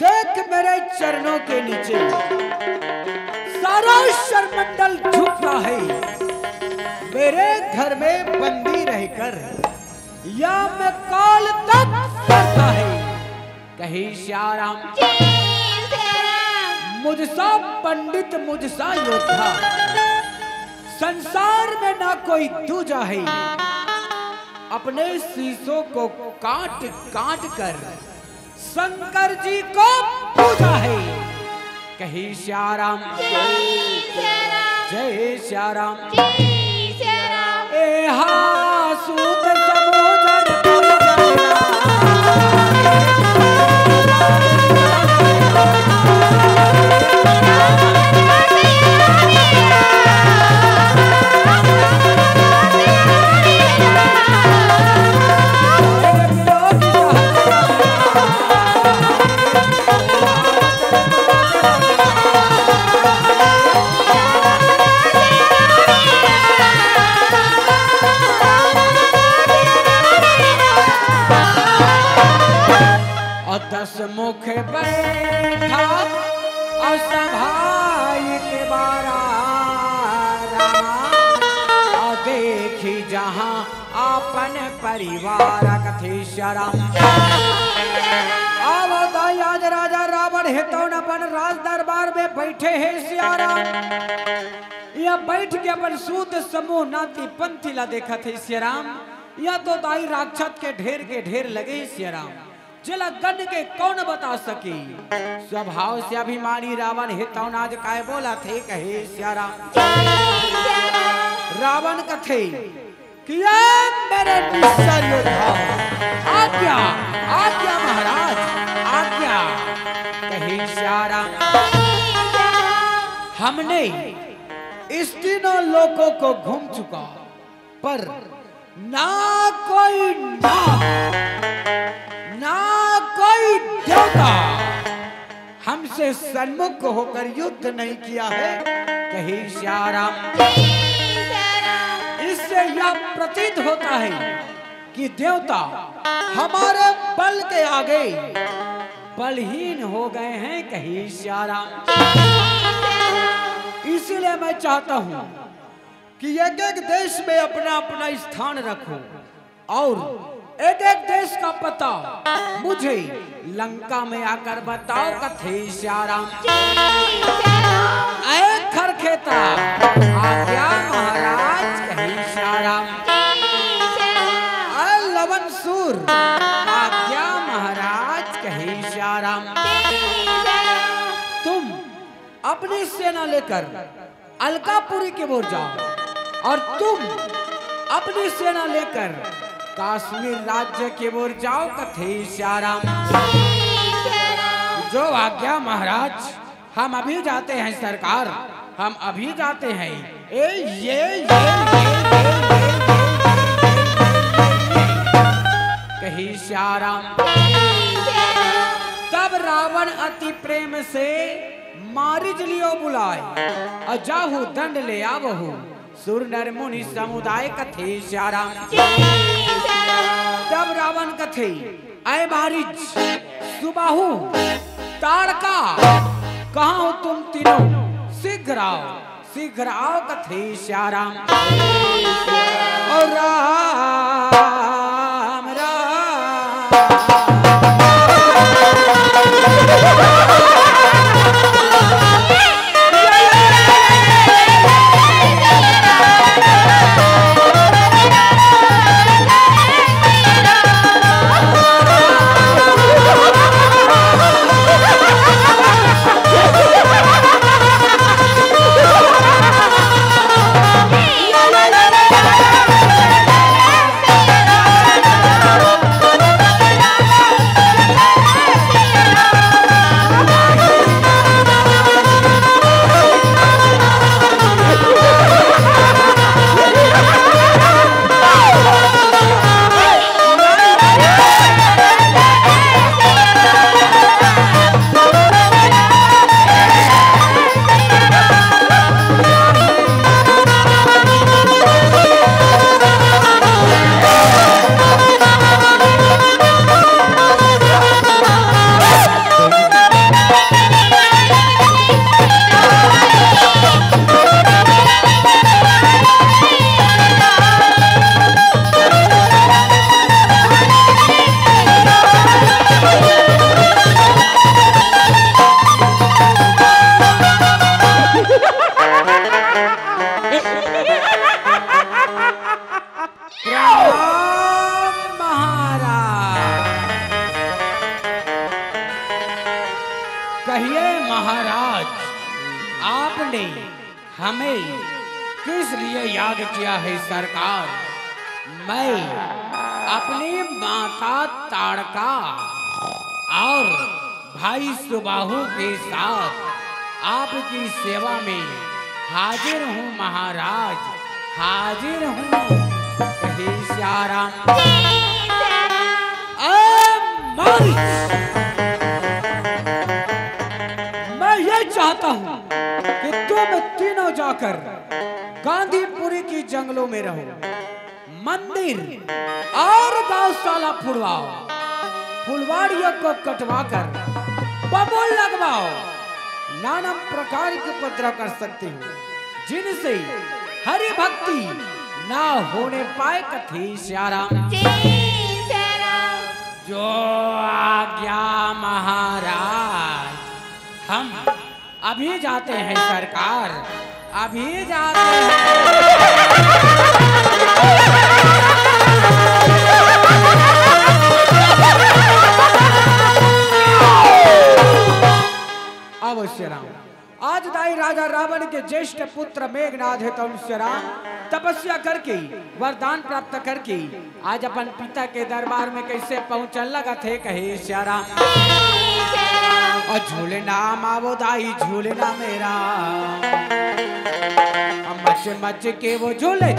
देख मेरे चरणों के नीचे सारा शरमंडल झुकता है। मेरे घर में बंदी रहकर या मैं काल तक करता है। कही श्याराम मुझसा पंडित मुझसा योद्धा संसार में ना कोई दूजा है। अपने शीशों को काट काट कर शंकर जी को पूजा है। कही श्याराम जय श्याराम एहा सूत समोजन मुख बैठा असभाई के बारा देखी जहां अपन परिवार कथे श्याराम आज राजा रावण हेतु अपन राज दरबार में बैठे हैं श्याराम। यह बैठ के अपन सूत समूह नाती पंथी ला देखा थे श्याराम। यह तो दाई राक्षस के ढेर लगे श्याराम। जिला गण के कौन बता सकी। स्वभाव से अभिमानी रावण हेतौन आज काय बोला थे। कहे श्याराम रावण कथे कि मेरे निस्सर योद्धा आज्ञा आज्ञा महाराज आज्ञा। कहे श्याराम हमने इस तीनों लोकों को घूम चुका पर ना कोई ना कोई देवता हमसे सन्मुख होकर युद्ध नहीं किया है। कहे श्याराम इससे यह प्रतीत होता है कि देवता हमारे बल के आगे बलहीन हो गए हैं। कहे श्याराम मैं चाहता हूँ कि एक एक देश में अपना अपना स्थान रखो और एक एक देश का पता मुझे लंका में आकर बताओ कथे श्याराम। खरखेता आज्ञा महाराज कहे श्याराम। लवन सूर आज्ञा महाराज कहे श्याराम। तुम अपनी सेना लेकर अलकापुरी की ओर जाओ और तुम अपनी सेना लेकर कश्मीर राज्य की ओर जाओ कथे श्याराम। जो आज्ञा महाराज। हम अभी जाते हैं सरकार, हम अभी जाते हैं। ये कही श्याराम। तब रावण अति प्रेम से मारिच लियो बुलाए अजाहु दंड ले आवहु सुर नर मुनि समुदाय कथे श्याराम। तब रावण कथे आए मारिच सुबाहु ताड़का कहाँ हो तुम तीनों शीघ्र आओ कथे श्याराम। और राम सरकार। मैं अपनी माता ताड़का और भाई सुबाहु के साथ आपकी सेवा में हाजिर हूँ महाराज, हाजिर हूँ कहे श्याराम। मैं ये चाहता हूँ कि तुम तीनों जाकर गांधीपुरी की जंगलों में रहो, मंदिर और गौशाला फुड़वाओ, फुलवाड़ियों को कटवाकर बबूल लगवाओ। नाना प्रकार के उपद्रव कर सकते हो जिनसे हरि भक्ति ना होने पाए कथे श्याराम। जो आज्ञा महाराज। हम अभी जाते हैं सरकार, अभी जाते हैं। अवश्य राम। आज दाई राजा रावण के ज्येष्ठ पुत्र मेघनाथ है तमस्य राम तपस्या करके वरदान प्राप्त करके आज अपन पिता के दरबार में कैसे पहुंचने लगा थे कहे श्याराम। और झूलना मावो दाई झूलना मेरा, मच मच के वो झूले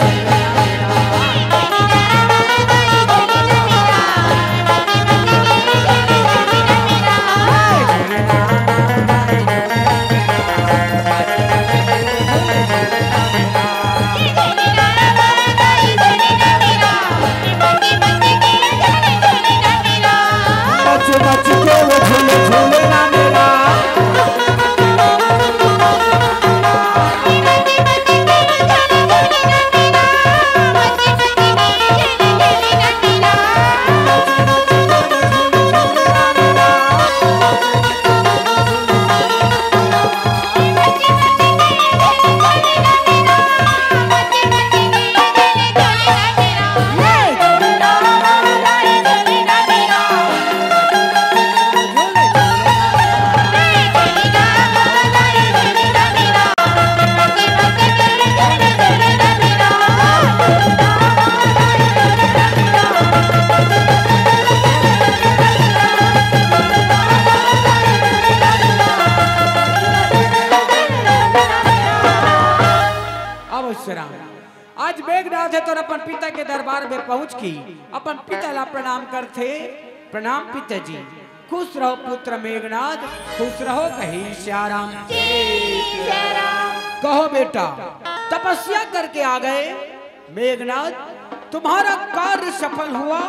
झूलना मेरा अवश्य राम। आज मेघनाथ है तो अपन पिता के दरबार में पहुंच की अपन पिता ला प्रणाम करते। प्रणाम पिताजी। खुश रहो पुत्र मेघनाथ, खुश रहो कही श्याराम। कहो बेटा तपस्या करके आ गए मेघनाथ, तुम्हारा कार्य सफल हुआ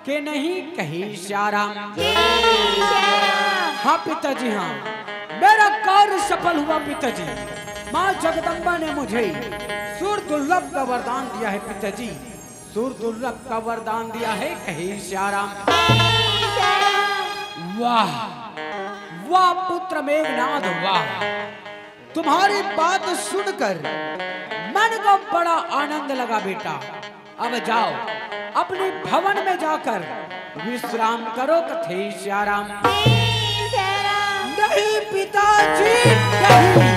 कि नहीं कही श्याराम। हाँ पिताजी हाँ, मेरा कार्य सफल हुआ पिताजी। माँ जगदम्बा ने मुझे सूर दुर्लभ का वरदान दिया है पिताजी, सूर दुर्लभ का वरदान दिया है कही श्याराम। वाह वाह पुत्र मेघनाथ वाह, तुम्हारी बात सुनकर मन को बड़ा आनंद लगा बेटा। अब जाओ अपने भवन में जाकर विश्राम करो कथे श्याराम। नहीं पिताजी नहीं,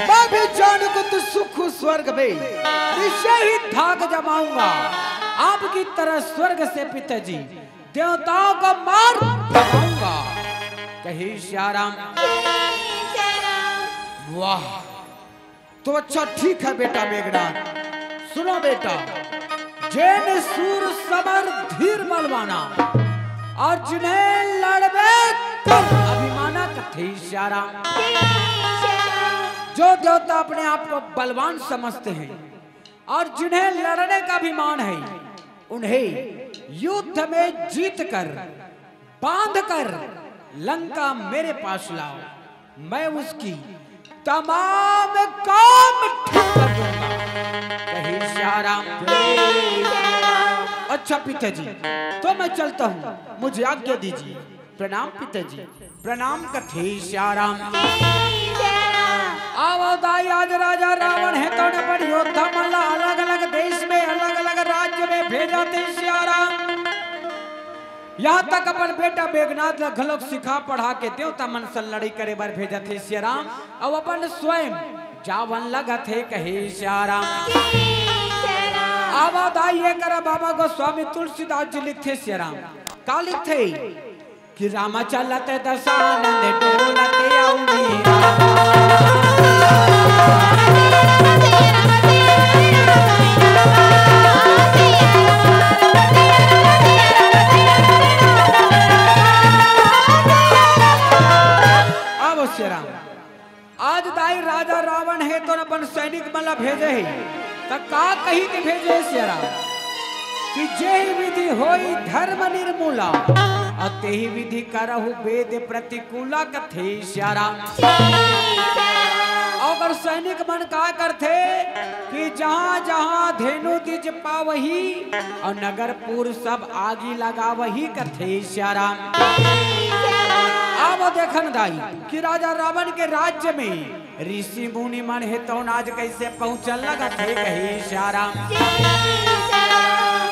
मैं भी जानू तो सुख स्वर्ग में इसे ही धाक जमाऊंगा आपकी तरह स्वर्ग से पिताजी देवताओं का मार भगाऊंगा कही श्याराम। वाह तो अच्छा ठीक है बेटा मेघनाथ। सुनो बेटा, जैन सूर समर धीर बलवाना और जिन्हें लड़बे कम अभिमाना कथे श्याराम। जो देवता अपने आप को बलवान समझते हैं और जिन्हें लड़ने का अभिमान है, उन्हें युद्ध में जीतकर बांधकर लंका मेरे पास लाओ। मैं उसकी तमाम काम ठीक कर दूंगा कही श्याराम। अच्छा पिताजी तो मैं चलता हूँ, मुझे आज्ञा दीजिए। प्रणाम पिताजी। प्रणाम कथे श्याराम। आओ दाई आज राजा रावण है तो ने पर योद्धा मल्ला अलग अलग देश में अलग अलग राज्य में भेजा थे श्याराम। यहाँ तक अपन बेटा मेघनाथ ला घलोक सिखा पढ़ा के देवता मन से लड़ाई करे बार भेजा थे श्याराम। अब अपन स्वयं जावन लगा थे कहे श्याराम। अब दाई ये करा बाबा गोस्वामी तुलसीदास जी लिखते श्याराम। का लिखते कि रामा चलते दशानंद डोलते श्याराम। आज दाई राजा रावण है तो अपन सैनिक मला भेजे है तो का कही के भेजे श्याराम कि जय विधि होई धर्म निर्मूला अते ही विधि करहु वेद प्रतिकूला कथे श्याराम। अगर सैनिक मन का करते कि जहाँ जहाँ धेनु दिज पावही और नगरपुर सब आगी लगा वही कथे श्याराम। अब देखन दाई कि राजा रावण के राज्य में ऋषि मुनि मन है तो आज कैसे पहुंचल लगा थे कही श्याराम।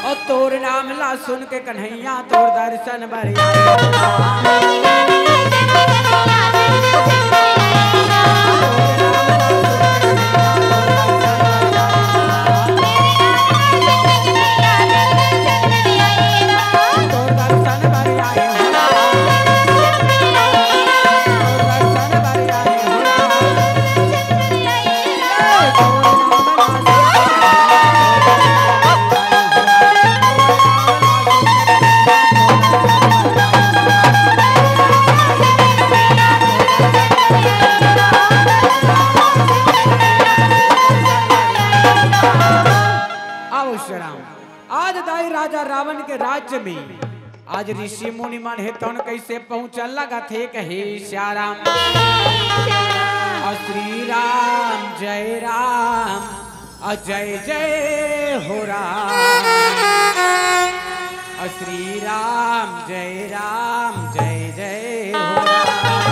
और तोर नाम ला सुन के कन्हैया तोर दर्शन बरिया राजा रावण के राज्य में आज ऋषि मुनि मन है तो कैसे पहुंचल लगा थे कहे श्याराम। श्री राम जय राम अजय जय हो राम। श्री राम जय जय हो राम।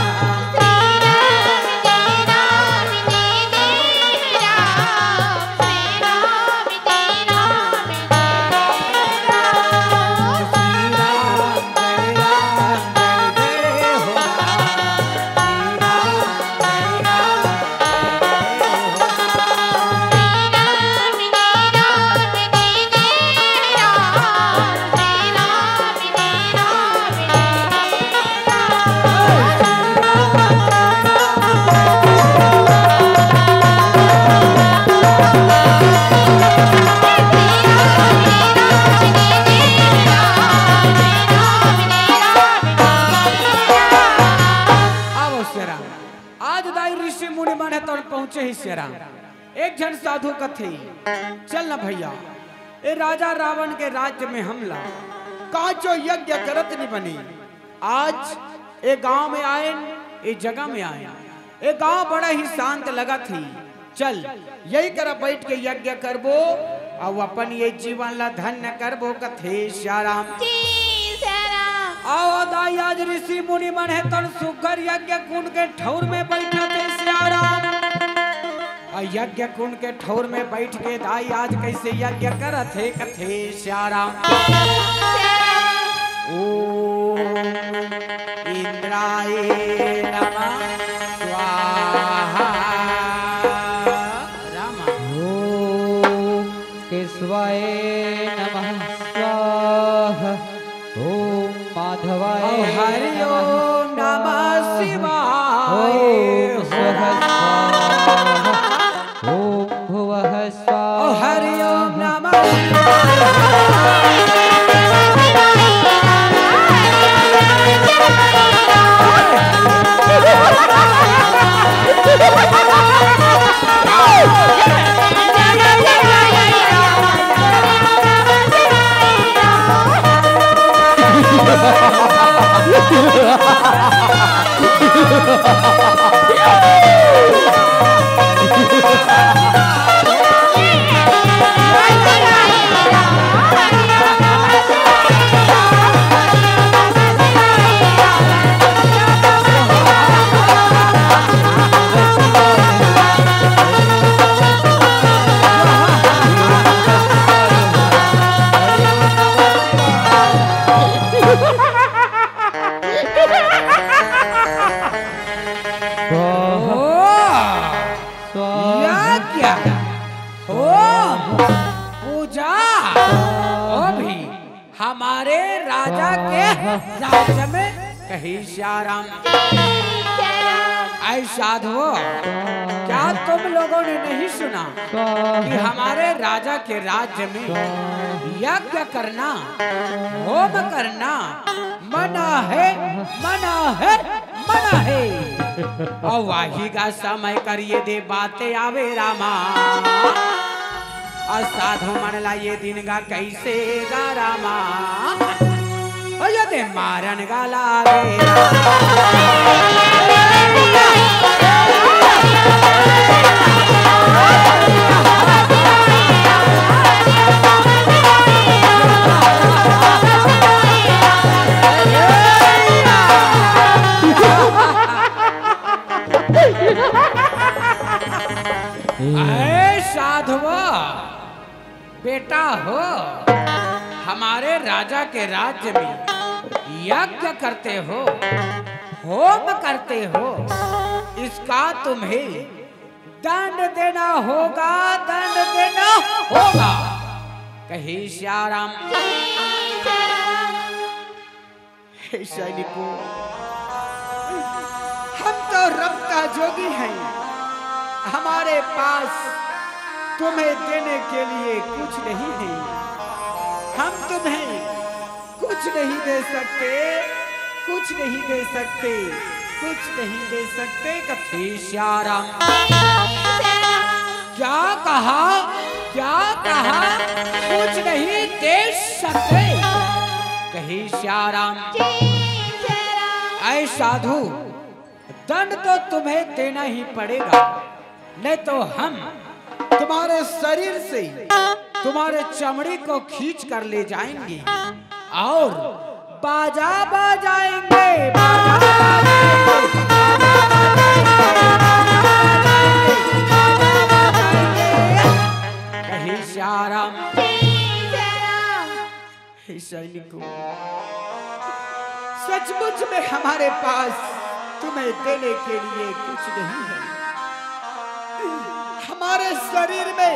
माने तो पहुंचे ही शेरा एक जन साधु कथे चल ना भैया ए राजा रावण के राज्य में हमला काचो यज्ञ करत नहीं बनी आज ए गांव में आए ए जगह में आए ए गांव बड़ा ही शांत लगा थी चल यही कर बैठ के यज्ञ करबो और अपन ये जीवन ला धन्य करबो कथे श्याराम आओ दाई आज ऋषि मुनि मन है तन सुगर यज्ञ कुंड के ठौर में बैठा थे श्याराम यज्ञ कुंड के ठौर में बैठ के दाई आज कैसे यज्ञ करत थे कथे श्याराम ओम इंद्राय नमः स्वाहा राम ओम केशवाय नमः स्वाहा ओम माधवाय हरि ओम नमः शिवाय ओम स्वः स्वाहा ओम भुवः स्वाहा हरि ओम नमः शिवाय हमारे राजा के राज्य में कही श्याराम ऐ साधुओं क्या तुम लोगों ने नहीं सुना कि हमारे राजा के राज्य में यज्ञ करना होम करना मना है मना है मना है और वही का समय करिए दे बातें आवे रामा साधु मनला ये दिन गा कैसे गा रामा यदि मारन गा लागे साधुआ बेटा हो हमारे राजा के राज्य में यज्ञ करते हो होम करते हो इसका तुम्हें दंड देना होगा दंड देना होगा कही श्याराम सैनिकों हम तो रब का जोगी हैं हमारे पास तुम्हें देने के लिए कुछ नहीं है हम तुम्हें कुछ नहीं दे सकते कुछ नहीं दे सकते कुछ नहीं दे सकते कथे श्याराम क्या कहा कुछ नहीं दे सकते कही श्याराम ऐ साधु दंड तो तुम्हें देना ही पड़ेगा नहीं तो हम तुम्हारे शरीर से तुम्हारे चमड़ी को खींच कर ले जाएंगे और बाजा बजाएंगे कहीं श्याराम सैनिकों सचमुच में हमारे पास तुम्हें देने के लिए कुछ नहीं है हमारे शरीर में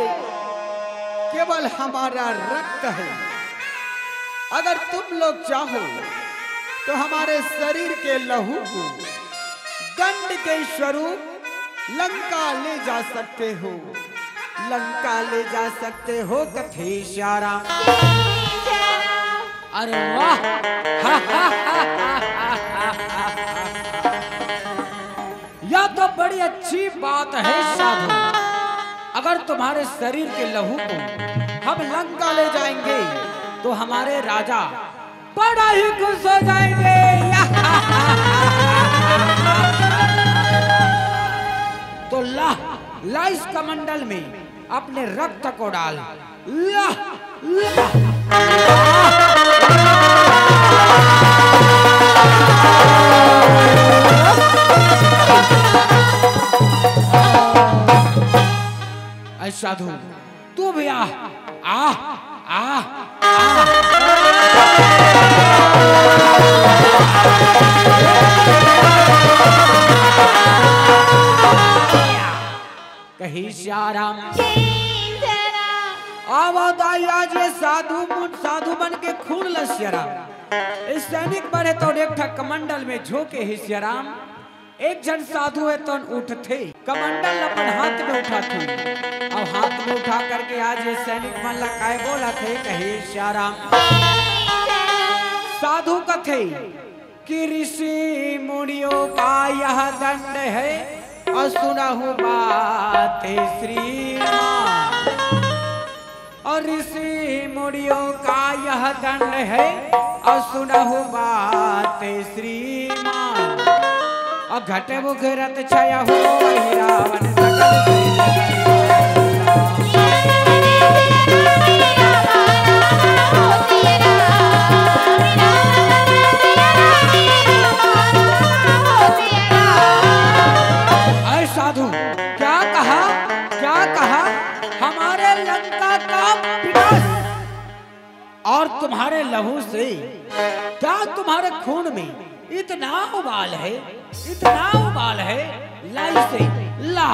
केवल हमारा रक्त है अगर तुम लोग चाहो तो हमारे शरीर के लहू को दंड के स्वरूप लंका ले जा सकते हो लंका ले जा सकते हो कथे श्याराम अरे वाह यह तो बड़ी अच्छी बात है साधु। अगर तुम्हारे शरीर के लहू को हम लंका ले जाएंगे तो हमारे राजा बड़ा ही खुश हो जाएंगे। तो ला ला इस कमंडल में अपने रक्त को डाल। ला ला साधु तू भी आ आ आ आ कही श्याराम आज ये साधु बन के खून लश्यराम इस सैनिक बने तो एक कमंडल में झोंके ही श्याराम। एक जन साधु है तो उठ थे कमंडल अपन हाथ में उठा थे और हाथ में उठा करके आज ये सैनिक मन लकाए बोला थे कहे श्याराम। साधु कथे कि ऋषि मुनियों का यह दंड है और सुनहु बात श्रीमान। और ऋषि मुनियों का यह दंड है और सुनहु बात श्रीमान। और घटे मुखरत छाया हो रावण सकल साधु क्या कहा हमारे लंका का विनाश और तुम्हारे लहू से क्या तुम्हारे खून में इतना उबाल है लाई से ला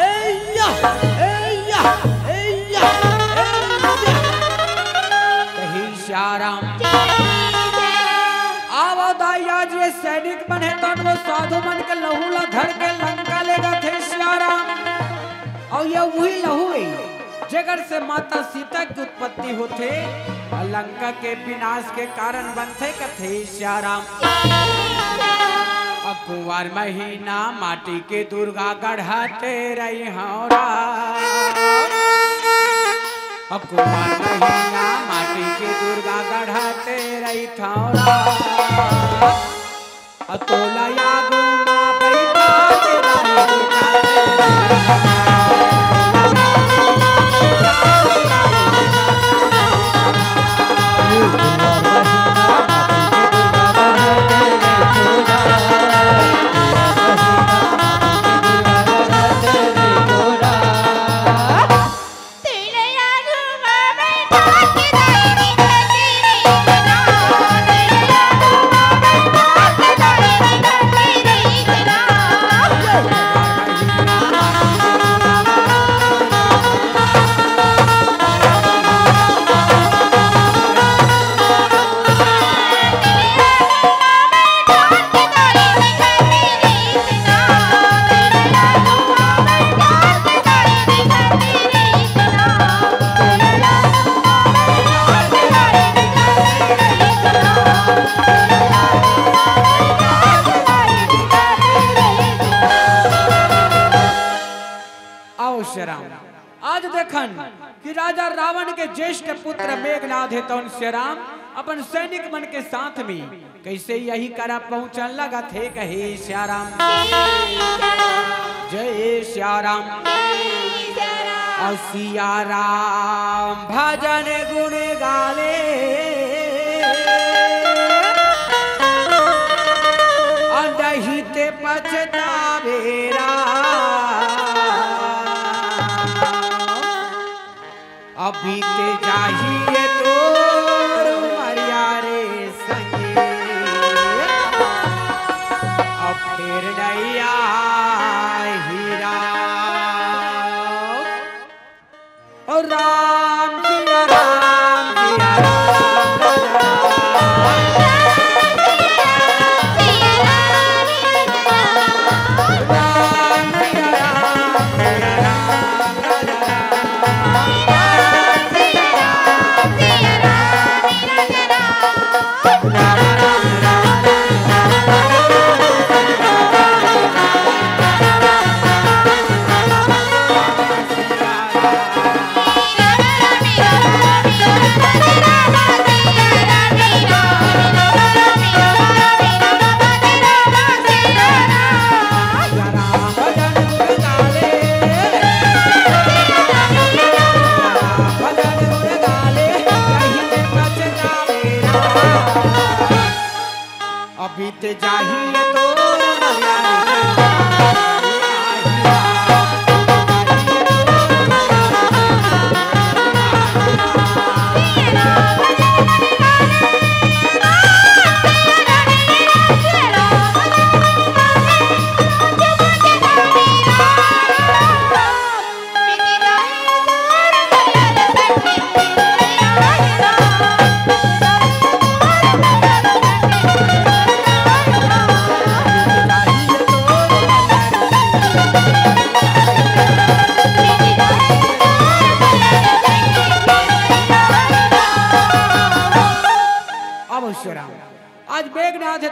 एया एया एया कही श्याराम। आज ये सैनिक बने तो वो साधु मन के लहू ला धर के लंका लेगा थे श्याराम। और ये वही लहू है जगर से माता सीता की उत्पत्ति होते लंका के विनाश के कारण बनते कथे श्याराम। कुंवर महीना माटी के दुर्गा गढ़ाते रही हौरा। कुंवर महीना माटी के दुर्गा गढ़ाते रही थौरा। तोला याद माँ बैठा आज देखन कि राजा रावण के ज्येष्ठ पुत्र मेघनाथ है तो श्याराम अपन सैनिक मन के साथ में कैसे यही करा पहुंचन लगा थे कहे श्याराम। जय श्याराम और सिया राम भजन गुण गाले अंडहिते पछतावेरा। अभी ते जाहिए तो मरिया रे संगे अब फिर नैया हीरा। और राम सिया राम सिया राम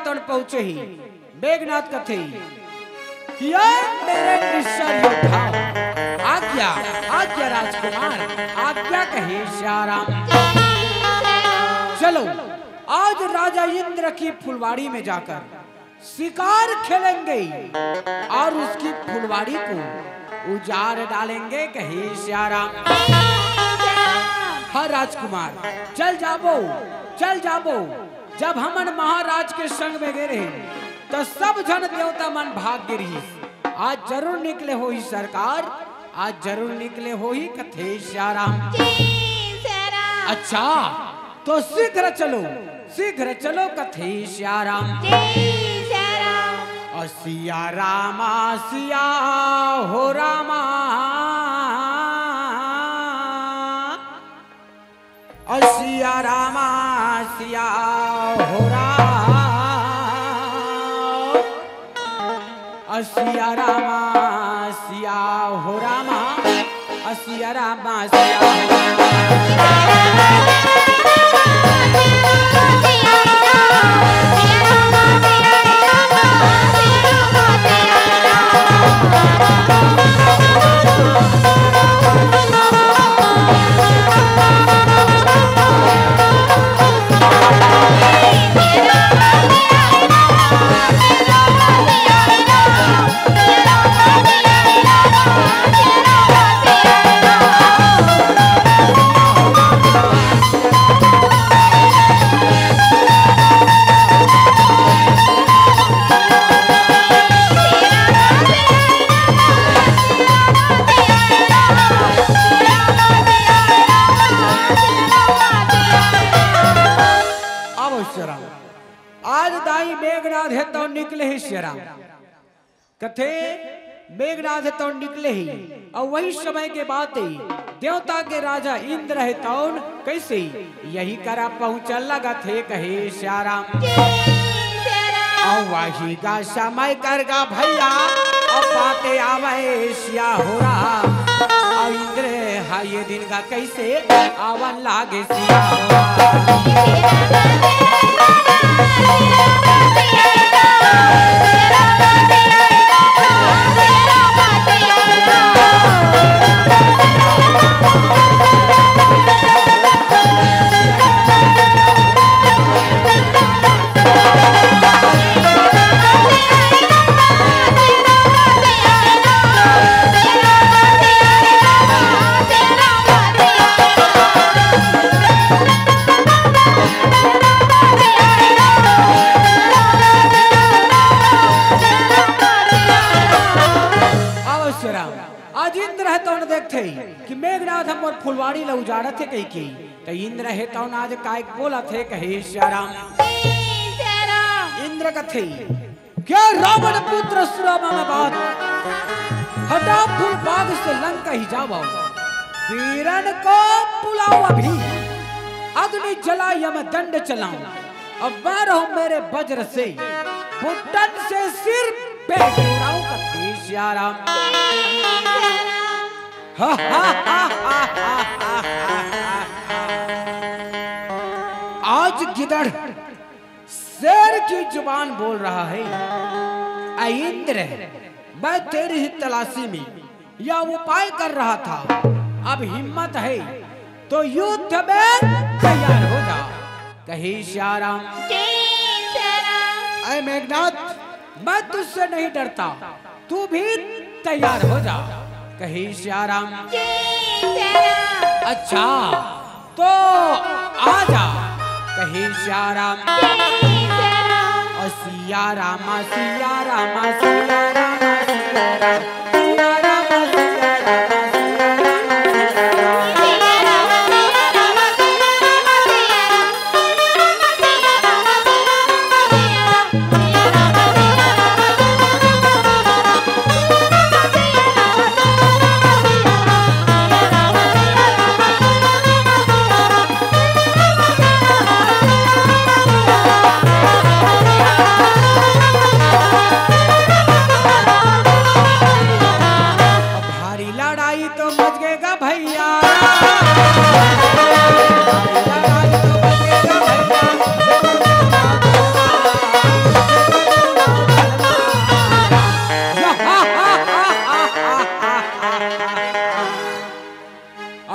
तन पहुंचे ही मेघनाथ कथे किया मेरे निश्चल योद्धा आज्ञा आज्ञा राजकुमार आज्ञा कहे श्याराम। चलो आज राजा इंद्र की फुलवाड़ी में जाकर शिकार खेलेंगे और उसकी फुलवाड़ी को उजाड़ डालेंगे कहे श्याराम। हाँ राजकुमार चल जाबो जब हमन महाराज के संग में गए तो सब जन देवता मन भाग गिरी। आज जरूर निकले हो ही सरकार, आज जरूर निकले हो ही कथे श्याराम। अच्छा तो शीघ्र चलो कथे श्याराम। सिया रामा सिया हो रामा सिया रामा सिया हो रामा सिया रामा सिया हो रामा सिया रामा सिया हो कथे मेघनाथ तो निकले ही और वही समय के बात देवता के राजा इंद्र है तौन कैसे यही करा पहुंचल लगा थे कहे श्याराम। और वही का समय करगा भैया अब बातें आवे सिया हो रहा और इंद्र हा ये दिन का कैसे आवन लागे सिया हो रहा। कि मेघनाथ हम और फुलवाड़ी ला उजाड़ा थे कही की तो इंद्र है तो आज काय बोला थे कहे श्याराम। इंद्र कथे क्या रावण पुत्र सुरामा में बात हटा फूल बाग से लंका ही जाओ वीरन को बुलाओ अभी अग्नि जला यम दंड चलाऊं अब मैं रहूं मेरे वज्र से बुट्टन से सिर पे गिराऊं कथे श्याराम। आज गिदड़ शेर की जुबान बोल रहा है इंद्र मैं तेरी ही तलाशी में या उपाय कर रहा था अब हिम्मत है तो युद्ध में तैयार हो जा कहे श्याराम। अरे मेघनाथ मैं तुझसे नहीं डरता तू भी तैयार हो जा कहे श्याराम। अच्छा तो आजा कहे श्याराम। सिया रामा सिया रामा सिया रामा सिया रामा सिया रामा सिया रामा भैया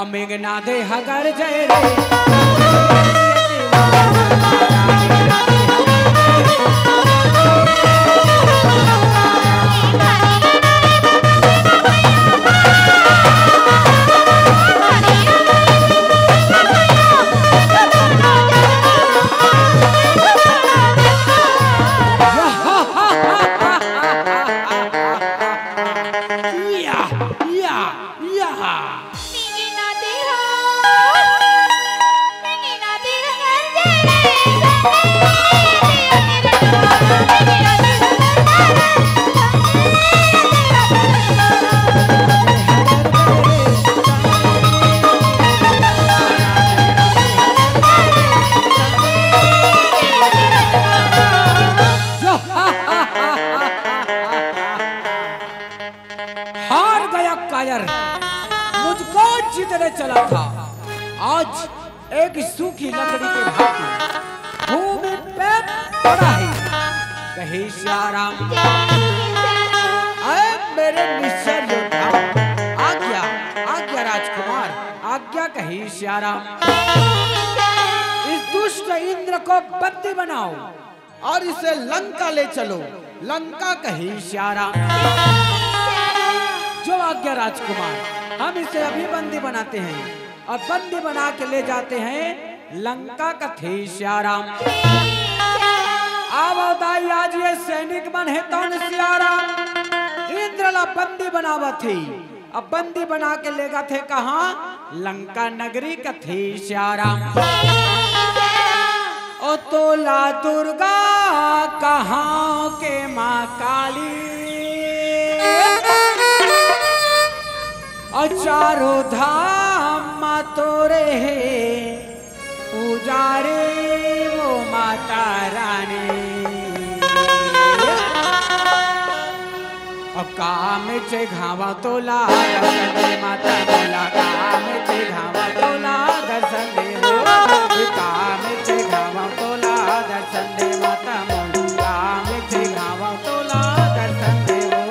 मेघनादे हगर जय रे हार गया कायर, मुझको जीतने चला था। आज एक सूखी लकड़ी के भांति भूमि पे पड़ा है। कहे श्याराम मेरे निश्चर योद्धा, आज्ञा आज्ञा राजकुमार, आज्ञा। कहे श्याराम इस दुष्ट इंद्र को बंदी बनाओ और इसे लंका ले चलो। लंका। कहे श्याराम जो आज्ञा राजकुमार, हम इसे अभी बंदी बनाते हैं और बंदी बना के ले जाते हैं लंका। कथे श्याराम आवदाई आज ये सैनिक मन है तो श्याराम इंद्रला बंदी बनावा थी। अब बंदी बना के लेगा थे कहाँ? लंका नगरी। कथे श्याराम ओ तोला दुर्गा कहाँ के माँ काली, और चारों धाम तोरे है पुजारे वो माता रानी। और काम चे घावा तोला दर्शन माता बोला, काम चे घावा तोला दर्शन दे हो, काम चे घावा तोला दर्शन दे माता मोला, काम चे घावा तोला दर्शन दे हो।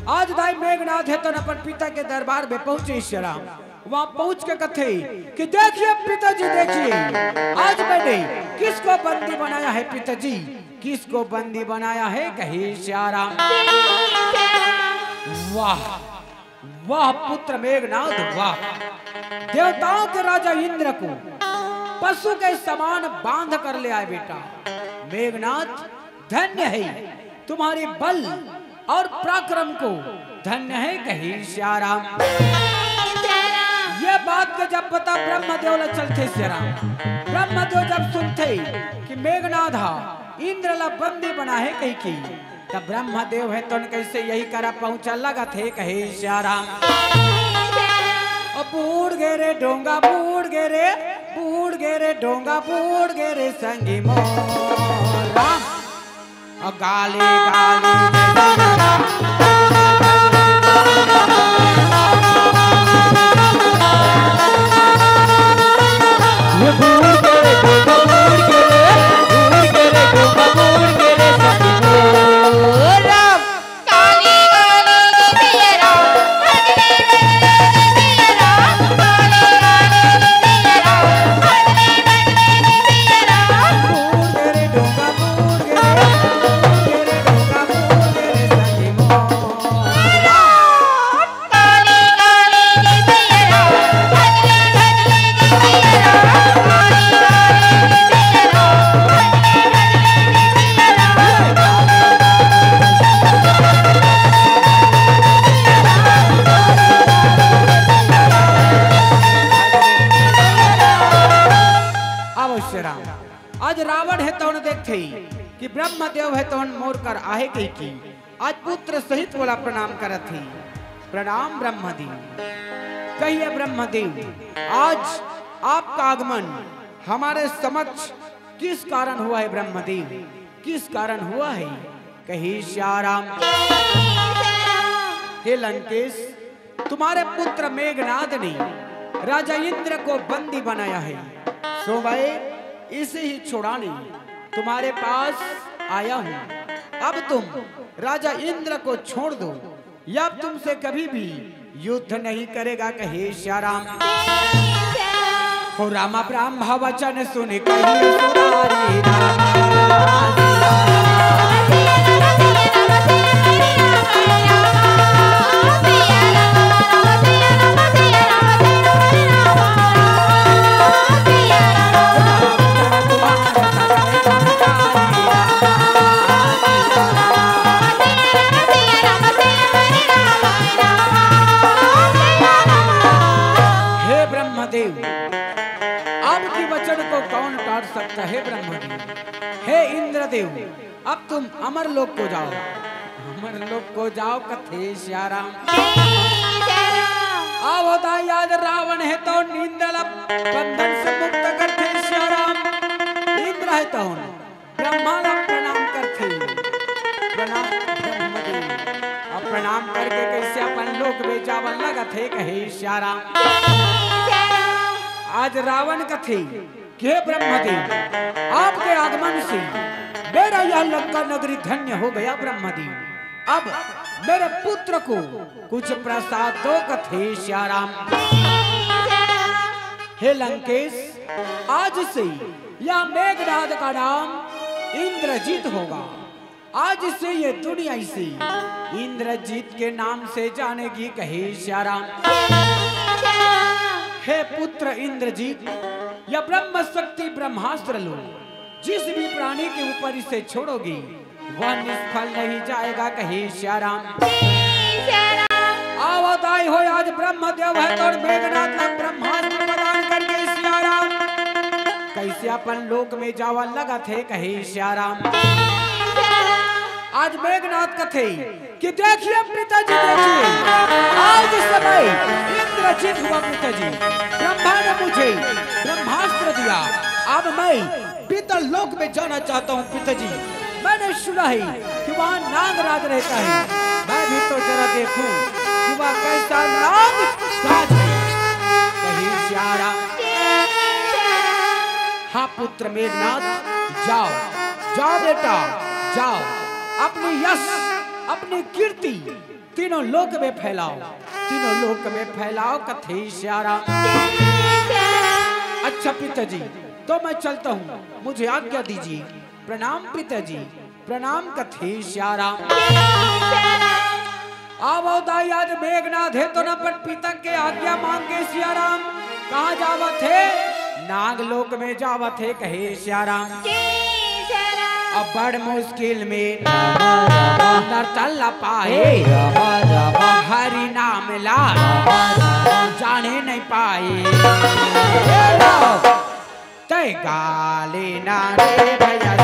आज भाई मेघनाथ है तो अपन पिता के दरबार में पहुंचे श्याराम। वहाँ पहुंच के कथे कि देखिए पिताजी, देखिए आज मैंने किसको बंदी बनाया है। पिताजी किसको बंदी बनाया है? कहे श्याराम वाह वाह पुत्र मेघनाथ वाह, देवताओं के राजा इंद्र को पशु के समान बांध कर ले आए बेटा। मेघनाथ धन्य है तुम्हारी बल और पराक्रम को, धन्य है। कहे श्याराम ये बात के जब पता ब्रह्मदेव ला चलते श्याराम, ब्रह्मदेव जब सुनते कि मेघनाथ इंद्र ला बंदी बना है कहीं की, तब ब्रह्मदेव है तो कैसे यही करा पहुंचा लगा थे। कहे श्याराम बूढ़ गे रे डोंगा बूढ़ गे रे, बूढ़ गे रे डोंगा बूढ़ गे रे संगी मोरा, गाली गाली देखते कि ब्रह्मदेव है तो मोर कर आहे कही की आज पुत्र सहित बोला प्रणाम करत थी। प्रणाम ब्रह्मदेव। कहिए ब्रह्मदेव, आज आपका आगमन हमारे समक्ष किस कारण हुआ है? ब्रह्मदेव, किस कारण हुआ है? कही श्याराम। हे लंकेश, तुम्हारे पुत्र मेघनाद ने राजा इंद्र को बंदी बनाया है, सो मैं इसे ही छुड़ाने तुम्हारे पास आया हूँ। अब तुम राजा इंद्र को छोड़ दो या तुमसे कभी भी युद्ध नहीं करेगा। कहे श्याराम। हो रामा ब्रह्म वचन सुन कही सुरारी रामा। आपकी वचन को कौन काट सकता है? ब्रह्मदेव। हे इंद्रदेव, अब तुम अमर लोक को जाओ। अमर लोक को जाओ। कथे श्याराम। आवता याद रावण है तो निंदल बंधन से मुक्त करते श्याराम। इंद्र है तो ब्रह्मा प्रणाम करते। प्रणाम ब्रह्मदेव। अब प्रणाम करके कैसे अपन लोक में जावन लगत है? कहे श्याराम। आज रावण कथे कि ब्रह्मदेव, आपके आगमन से मेरा यह लंका नगरी धन्य हो गया। ब्रह्मदेव, अब मेरे पुत्र को कुछ प्रसाद दो। कथे श्याराम। हे लंकेश, आज से यह मेघनाद का नाम इंद्रजीत होगा। आज से ये दुनिया से इंद्रजीत के नाम से जानेगी। कहे श्याराम। हे पुत्र इंद्रजीत, यह ब्रह्म शक्ति ब्रह्मास्त्र लो। जिस भी प्राणी के ऊपर इसे छोड़ोगी वह निष्फल नहीं जाएगा। कहे श्याराम। आवताई हो आज ब्रह्मदेव है तो मेघनाथ का ब्रह्मास्त्र प्रदान करके श्याराम कैसे अपन लोक में जावा लगा थे। कहे श्याराम। आज मेघनाथ कथे कि देखिए पिताजी, देखिए आज समय इंद्रजीत हुआ। पिताजी, ब्रह्मा ने मुझे ब्रह्मास्त्र दिया। अब मैं पीतल लोक में जाना चाहता हूँ। पिताजी, मैंने सुना है कि वहाँ नागराज रहता है। मैं भी तो जरा देखूं कि वह कैसा नागराज है। कहीं श्याराम। हाँ पुत्र मेघनाथ, जाओ जाओ बेटा, जाओ अपनी यश अपनी कीर्ति तीनों लोक में फैलाओ। तीनों लोक में फैलाओ। कथे श्याराम। अच्छा पिताजी, तो मैं चलता हूँ, मुझे आज्ञा दीजिए। प्रणाम पिताजी, प्रणाम। कथे श्याराम। आवो दाई आज मेघनाथ है तो न पर पिता के आज्ञा मांगे श्याराम। कहाँ जावत है? नागलोक में जावत है। कहे श्याराम। अब बड़ मुश्किल में चल पाए, हरि नाम ला जाने नहीं पाए। तय गाले ना रे भैया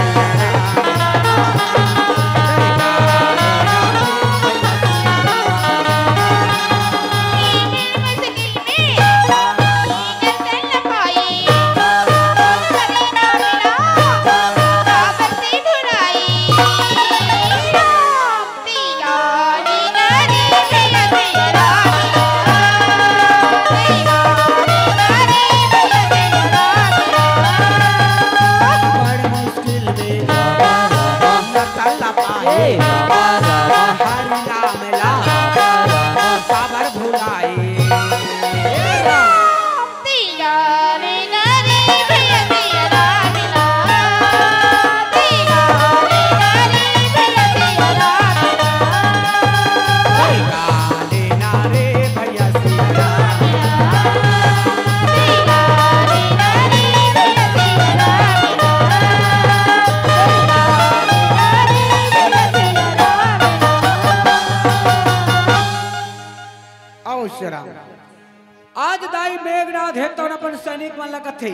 आज दाई मेघनाथ है तो अपन सैनिक मन लगत थे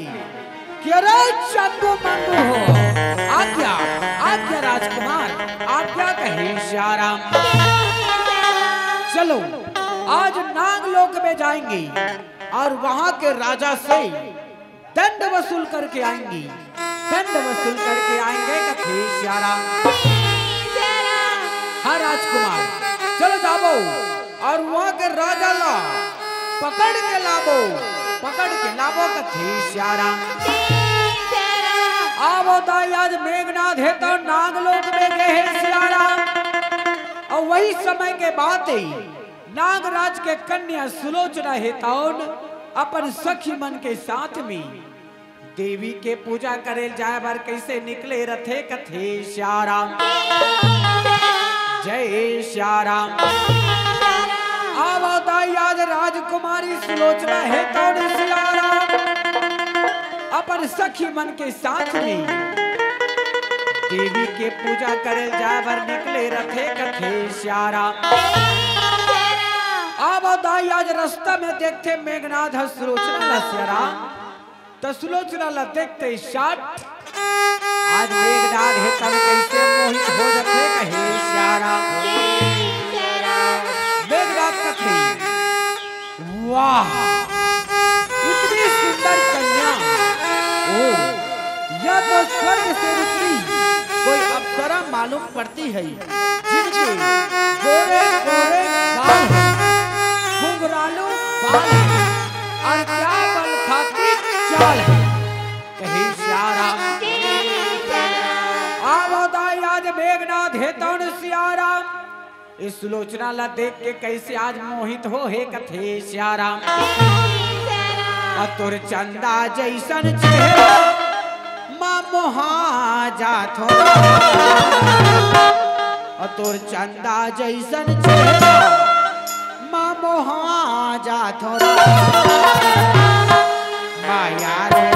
कि अरे चंदू मंगू हो आज्ञा आज्ञा राजकुमार आज्ञा कहे श्याराम। चलो आज नागलोक में जाएंगे और वहां के राजा से दंड वसूल करके आएंगे, दंड वसूल करके आएंगे कथे श्याराम। हाँ राजकुमार चलो जाबो और वहां के राजा ला पकड़ के लाबो, पकड़ के लाबो कथे श्याराम। आवो दाई आज मेघनाथ है तो नागलोक में गए हैं श्याराम। और वही समय के बाद नागराज के कन्या सुलोचना हेतौन अपन सखी मन के साथ में देवी के पूजा करे जाए बार कैसे निकले रथे कथे श्याराम। जय श्याराम। आवो दाई आज राजकुमारी सुलोचना हेतौन श्याराम अपन सखी मन के साथ में देवी के पूजा करे जाए बार निकले रथे कथे श्याराम। आवो दाई आज रास्ता में देखते मेघनाथ सुलोचना ला श्याराम तो सुलोचना ला देखते शाट आज मेघनाथ है तब कैसे मोहित हो जाते कहे श्याराम। मेघनाथ कथे वाह इतनी सुंदर कन्या, ओ यह तो स्वर्ग से उतरी कोई अप्सरा मालूम पड़ती है जिनके गोरे गोरे गाल घुंघरालू बाल और क्या बल खाती चाल है कहे श्याराम। आवो दाई आज मेघनाथ है तौन श्याराम इस सुलोचना ला देख के कैसे आज मोहित हो हे कथे श्याराम। अतुर चंदा जैसन चेहरा माँ मोहा जात हो, अतुर चंदा जैसन चेहरा माँ मोहा जात हो। माया रे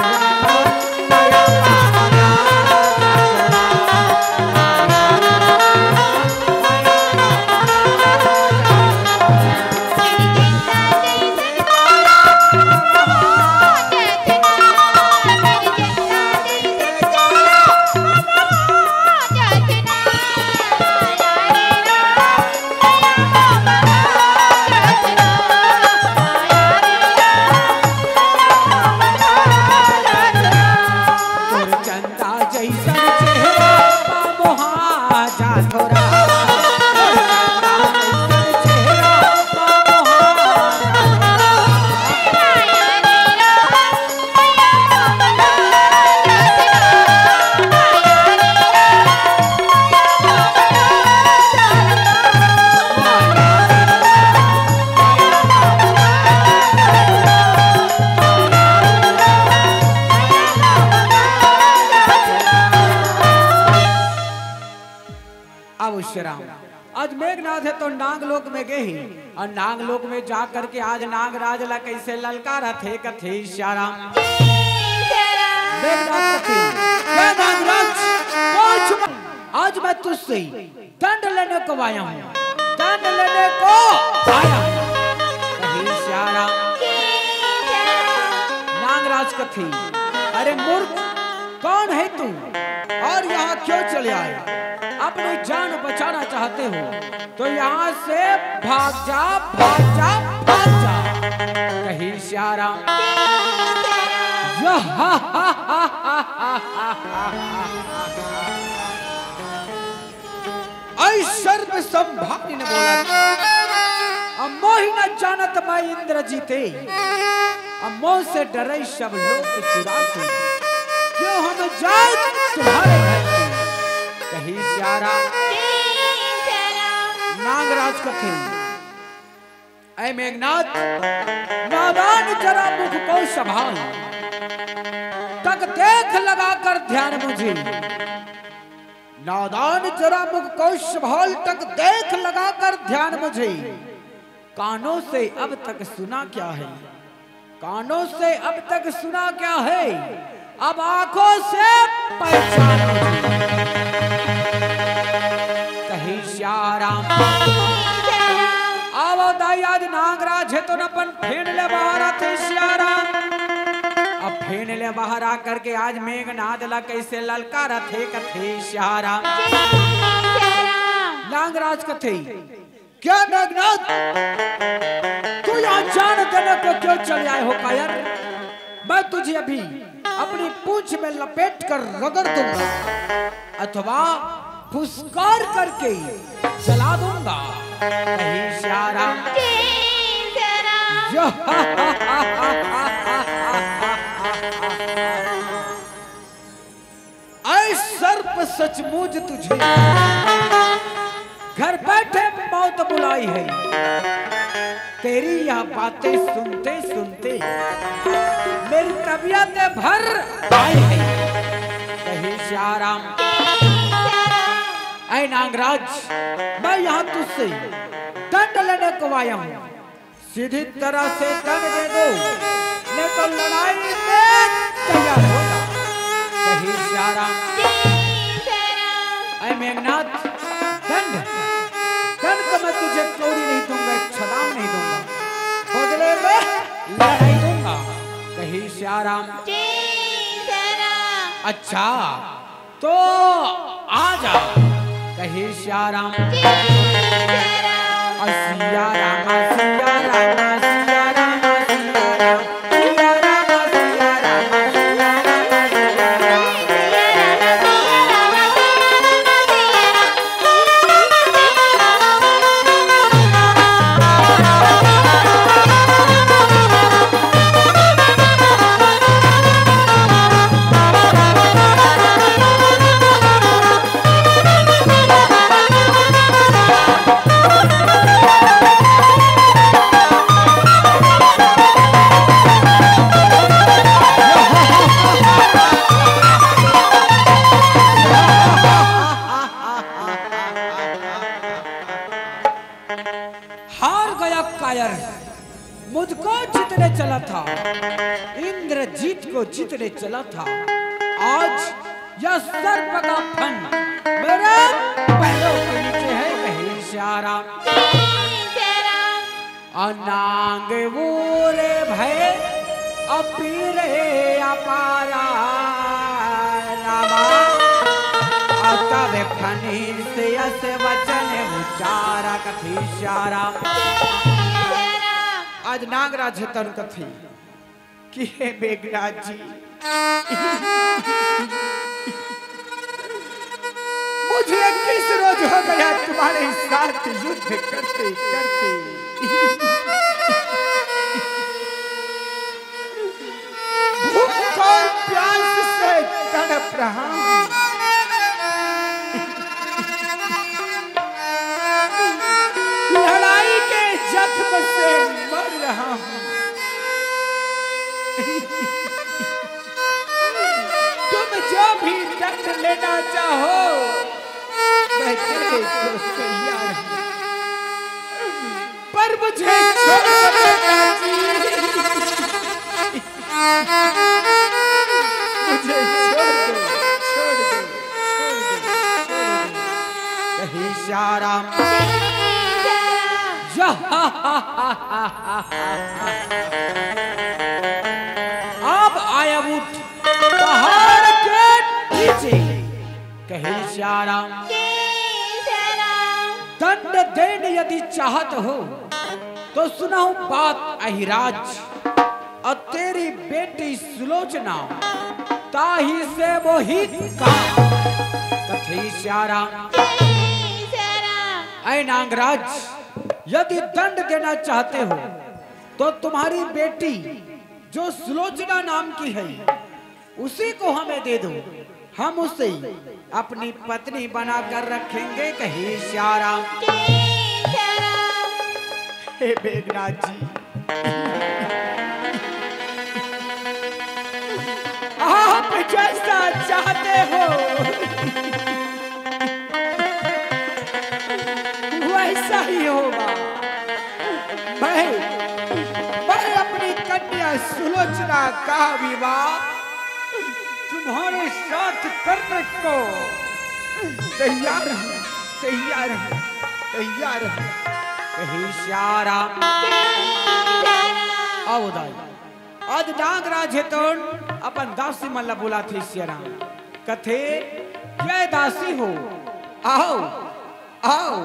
आज मेघनाथ है तो नागलोक में गए और नागलोक में जा करके आज नागराज ला कैसे ललकारा थे कथे श्याराम। मेघनाथ कथे नागराज आज मैं तुझसे दंड लेने को आया हूँ, दंड लेने को आया कहे श्याराम। नागराज कथे अरे मूर्ख कौन है तू और यहाँ क्यों चले आए? अपनी जान बचाना चाहते हो तो यहाँ से भाग जा भाग जा भाग जा कही श्याराम। सर्व संभावनी ने बोला मोहि न जानत मैं इंद्र जीते मोह से डरे सब लोग चुराते क्यों हम जाए तुम्हारे घर कही श्याराम। नागराज कथे ऐ मेघनाथ नादान जरा मुख को संभाल तक देख लगाकर ध्यान मुझे, नादान जरा मुख को संभाल तक देख लगाकर ध्यान मुझे। कानों से अब तक सुना क्या है, कानों से अब तक सुना क्या है, अब आंखों से पहचान कही श्याराम। आवो दाई आज नागराज है तो नपन फेड़ ले बारा थे श्याराम अब फेन ले बाहर आकर के आज मेघनाद ला कैसे ललका रथे कथे श्यारा नागराज कथे क्या मेघनाद तू यहाँ जान देने को क्यों चले आए हो कायर? मैं तुझे अभी अपनी पूंछ में लपेट कर रगड़ दूंगा अथवा फुसकार करके जला दूंगा कहीं श्यारा ऐ सर्प सचमुच तुझे घर बैठे मौत बुलाई है। तेरी यह बातें सुनते सुनते मेरी तबीयत भर आई है कहीं श्याराम। ऐ नागराज मैं यहाँ तुझसे दंड लेने को आया हूँ, सीधी तरह से दंड दे दो नहीं तो लड़ाई में तैयार होगा कहीं श्याराम। ऐ मेघनाद दंड दंड तो मैं तुझे चोरी नहीं दूंगा, छलांग नहीं दूंगा, बदले में लड़ाई दूंगा कहीं श्याराम। अच्छा तो आ जा कहीं श्याराम। सिया राम सिया राम सिया राम सिया राम सिया राम सिया राम सिया राम। मुझको जीतने चला था, इंद्रजीत को जीतने चला था, आज यह सर्प का फन मेरे पैरों के नीचे है कहीं श्यारा। अनांग वूरे भय अपीरे अपारा रामा तब फनी से ऐसे वचन उचारा कथी श्यारा। आज नागराज तन कथी कि हे मेघराज जी मुझे किस रोज हो गया तुम्हारे साथ युद्ध करते करते। भूख और प्यास से तड़प रहा हूं, लड़ाई के जख्म से मर रहा हूं। तुम जो भी दंड लेना चाहो मैं देने को तैयार हूं, पर मुझे छोड़ दो मुझे छोड़ दो छोड़ दो छोड़ दो कहीं श्याराम। अब आया उठ पहाड़ के नीचे कहीं श्याराम। दंड देने यदि चाहत हो तो सुनाऊं बात अहिराज, और तेरी बेटी सुलोचना ताही से वो ही का कथी श्याराम। ऐ नागराज यदि दंड देना चाहते हो तो तुम्हारी बेटी जो सुलोचना नाम की है उसी को हमें दे दो, हम उसे अपनी पत्नी बनाकर रखेंगे कहीं श्याराम। हे मेघनाद जी आप जैसा चाहते हो वैसा ही होगा। मैं अपनी कन्या सुलोचना का विवाह तुम्हारे साथ करने को तैयार हूं, तैयार हूं, तैयार हूं कहीं श्याराम। अब आज नागराज हेतन अपन दासी मल्ला बुला थे सियाराम कथे जय दासी हो आओ आओ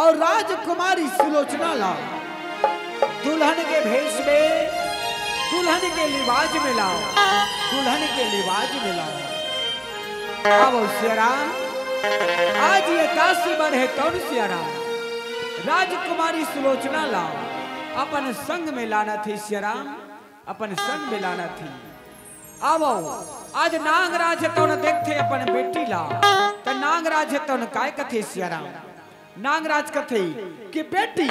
और राजकुमारी सुलोचना लाओ दुल्हन के भेष में दुल्हन के लिबाज में लाओ दुल्हन के लिबाज में लाओ आओ सियाराम आज ये दासी बन है कौन सियाराम राजकुमारी सुलोचना लाओ अपन संग में लाना थी सियाराम अपन संग में लाना थी आवो आज नागराज तो न देखते अपन बेटी ला तो नागराज तो न काय कथे सियाराम नागराज कथे कि बेटी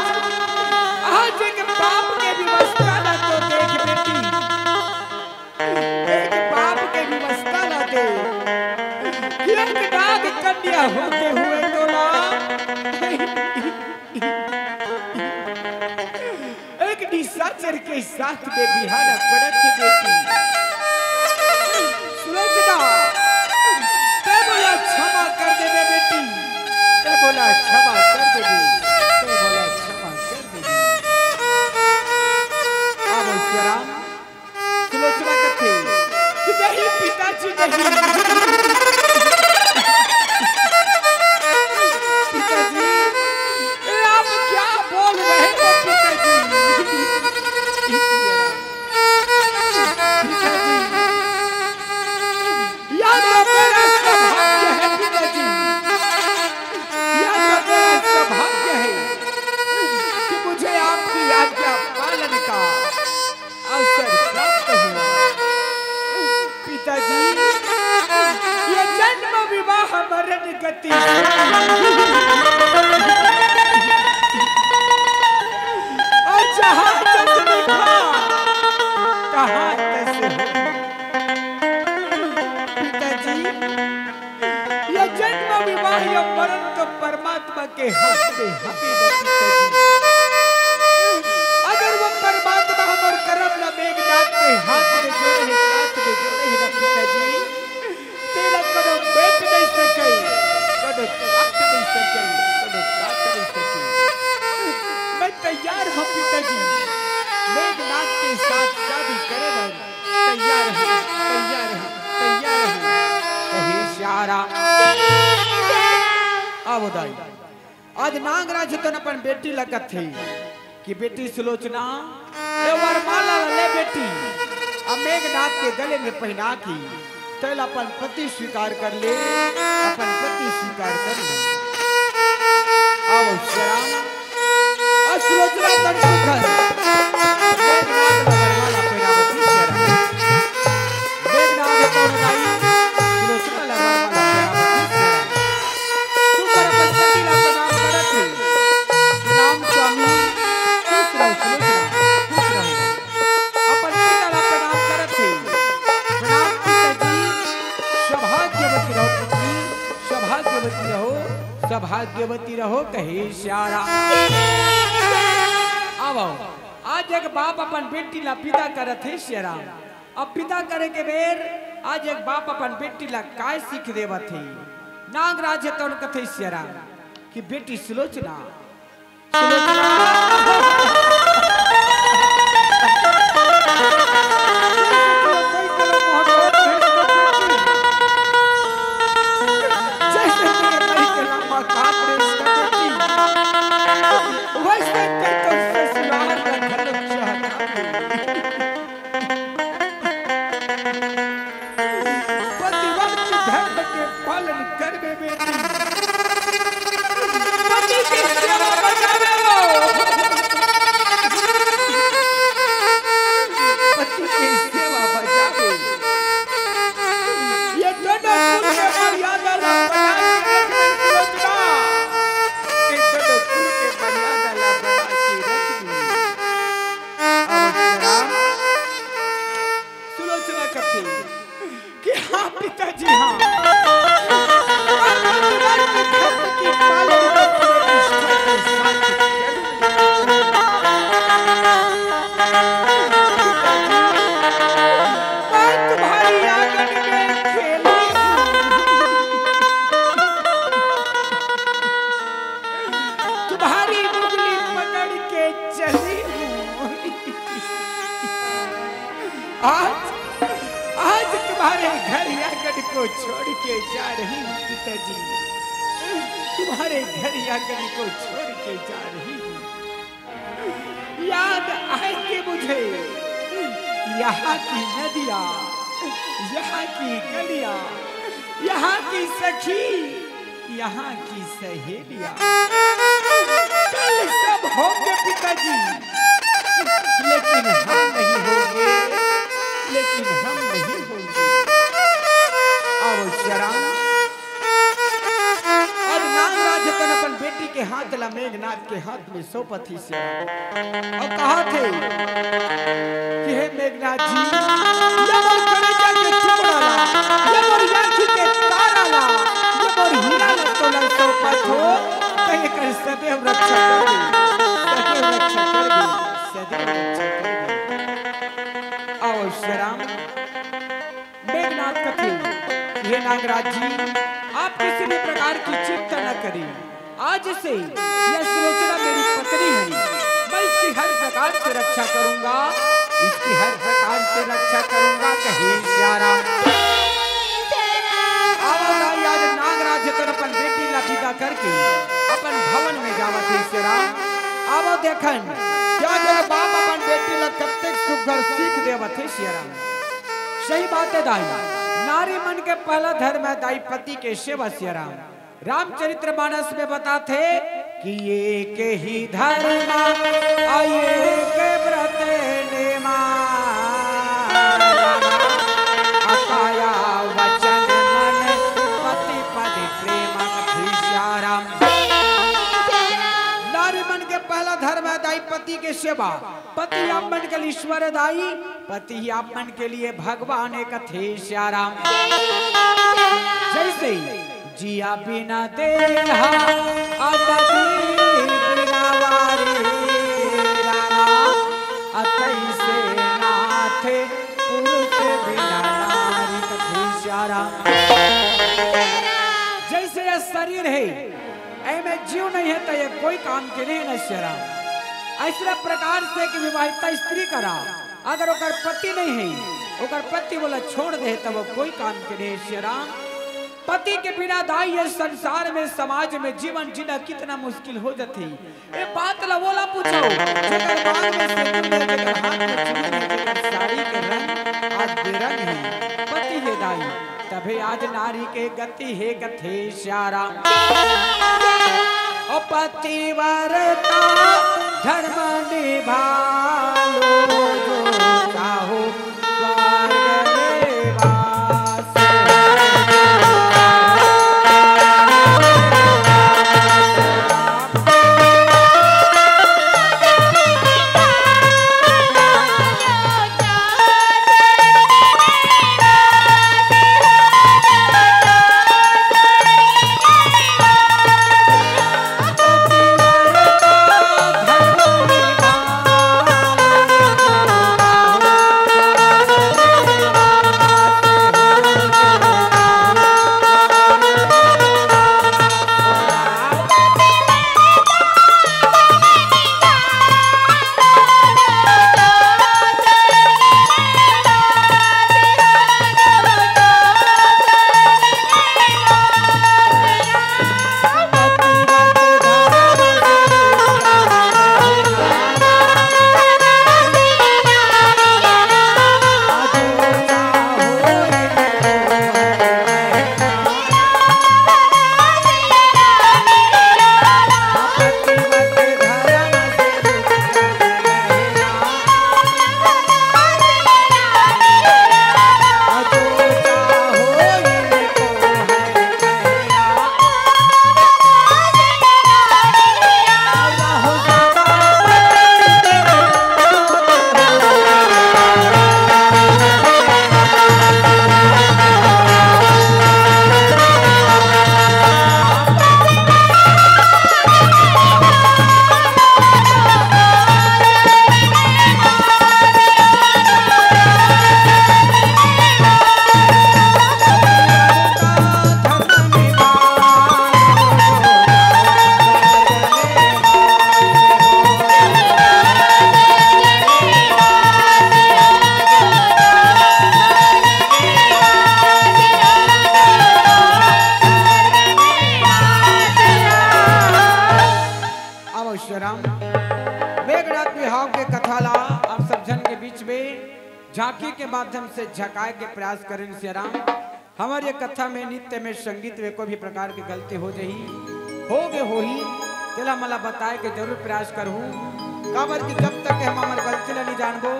आज एक बाप के व्यवस्था ना तो देख बेटी एक बाप के व्यवस्था ना दे एक नाग कन्या होते हुए तो ना एक निशाचर के साथ में बिहाना पड़त बेटी सुलोचना ते बोला क्षमा कर दे बेटी ते बोला क्षमा कर दे ते बोला क्षमा कर दे अब सियाराम सुलोचना कथे कि नहीं पिताजी नहीं पिताजी आप क्या बोल रहे हो पिताजी याद मेरा सौभाग्य है पिताजी याद मेरा सौभाग्य है कि मुझे आपकी आज्ञा पालन का अवसर प्राप्त हुआ पिताजी ये जन्म विवाह मरण गति और जहाँ तक लिखा तहाँ तक पिताजी ये जन्म विवाह या मरण तो परमात्मा के हाथ में है पिताजी अगर वो परमात्मा हमारे कर्म न मेघनाथ के हाथ में जोड़े हैं साथ में जोड़े हैं पिताजी तेरा कदम बैठ नहीं सके कदम काट नहीं सके कदम काट नहीं सके मैं तैयार हूँ पिताजी मेघनाथ के साथ शादी करे मैं तैयार हूँ तैयार हूँ तैयार हूँ कहे श्यारा अब दाई आज नागराज तो अपन बेटी लगत थी कि बेटी सुलोचना ये वरमाला ले बेटी अब मेघनाथ के गले में पहना की तेल अपन पति स्वीकार कर ले अपन पति स्वीकार कर ले आओ श्याम और सुलोचना तन सुखर मेघनाथ वरमाला पहनावती श्याम मेघनाथ तो बताई सुलोचना वरमाला पहनावती श्याम सुखर अपन पति ला प्रणाम करत है प्रणाम स्वामी सौभाग्यवती रहो कहे श्यारा अब आज एक बाप अपन बेटी ला पिता करत है श्यारा अब पिता करे के बेर आज एक बाप अपन बेटी ला काय सीख देवत है नागराज है तो कथे श्यारा कि बेटी सुलोचना तुम्हारे आज आज तुम्हारे घर आंगन को छोड़ के जा रही हूँ पिताजी, तुम्हारे घर आंगन को छोड़ के जा रही हूँ। याद आएंगे मुझे यहाँ की नदियाँ, यहाँ की गलियाँ, यहाँ की सखी, यहाँ की सहेलियाँ। कल सब होंगे पिताजी, लेकिन हम नहीं होंगे, लेकिन हम नहीं होंगे। आओ शराब, अब नागराज अपन बेटी के हाथ ला मेघनाथ के हाथ में सौंपथी से और कहा थे कि हे मेघनाथ जी, ये मोर कलेजा के टुकड़ा ला, ये मोर आँखी के तारा ला, ये मोर हीरा ला तो ला सौंपत हो, कहीं कर सदैव रक्षा कर दे, सदैव रक्षा कर दे, सदैव रक्षा कर दे। आओ शराब, मेघनाथ कथे, हे नागराज जी, आप किसी भी प्रकार की चिंता न करें। आज से यह सुलोचना मेरी पत्नी है, मैं इसकी हर प्रकार से रक्षा करूंगा, इसकी हर प्रकार से रक्षा करूंगा। कहे श्यारा आज नागराज तो अपन बेटी ला विदा करके अपन भवन में जावत है श्यारा। आवो देखन क्या जो बाप अपन बेटी ला कब तक सुघर सीख देवत है श्यारा। सही बात है दाई, नारी मन के पहला धर्म है दाई पति के सेवा श्यारा। रामचरितमानस में बताते कि ये के ही धर्म आये के व्रत अकाया वचन मन पति पद प्रेम श्याराम। नारी मन के पहला धर्म है दाई पति के सेवा। पति आप मन के लिए ईश्वर दाई, पति आप मन के लिए भगवान एक थे श्याराम। जैसे जिया बिना देहा अबदी बिना वारी रामा, अतैसे नाथे पुरुष बिना नारी कथे श्याराम। जैसे यह शरीर है, ऐमे जीव नहीं है तो ये कोई काम के नहीं न श्याराम। ऐसा प्रकार से कि विवाहित स्त्री करा, अगर ओकर पति नहीं है, ओकर पति बोला छोड़ दे तब वो कोई काम के नहीं श्याराम। पति के बिना दाई ये संसार में समाज में जीवन जीना कितना मुश्किल हो जाती। ये बात ला बोला पूछो, जेकर बाग में सिंदूर है, जेकर हाथ में चूड़ी है, जेकर साड़ी के रंग आज बेरंग है, पति है दाई, तभी आज नारी के गति है कथे श्यारा। ओ पतिव्रता धर्म निभालो, जो चाहो स्वर्ग में वास। बीच में झांकी के माध्यम से झकाए के प्रयास करें श्री राम। हमारे कथा में नित्य में संगीत में कोई भी प्रकार की गलती हो जाही हो ही तेला मला बताए के जरूर प्रयास करूँ काबर कि जब तक हम हमारे गलती नहीं जानबो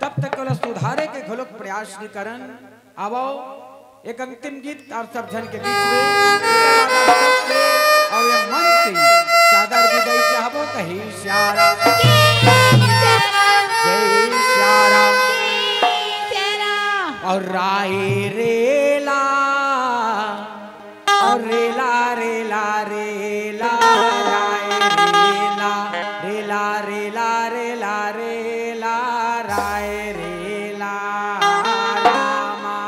तब तक केवल सुधारे के घलोक प्रयास नहीं करन। आवो एक अंतिम गीत आप सब जन के बीच में और ये मन से चादर विदाई चाहबो कही श्यारा जय श्यारा और राय रेला और रेला रेला रेला राय रेला रेला रेला रेला रेला राय रेला रामा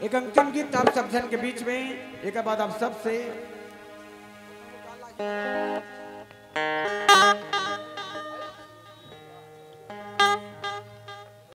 एक अंतिम गीत आप सब जन के बीच में एक बाद आप सब से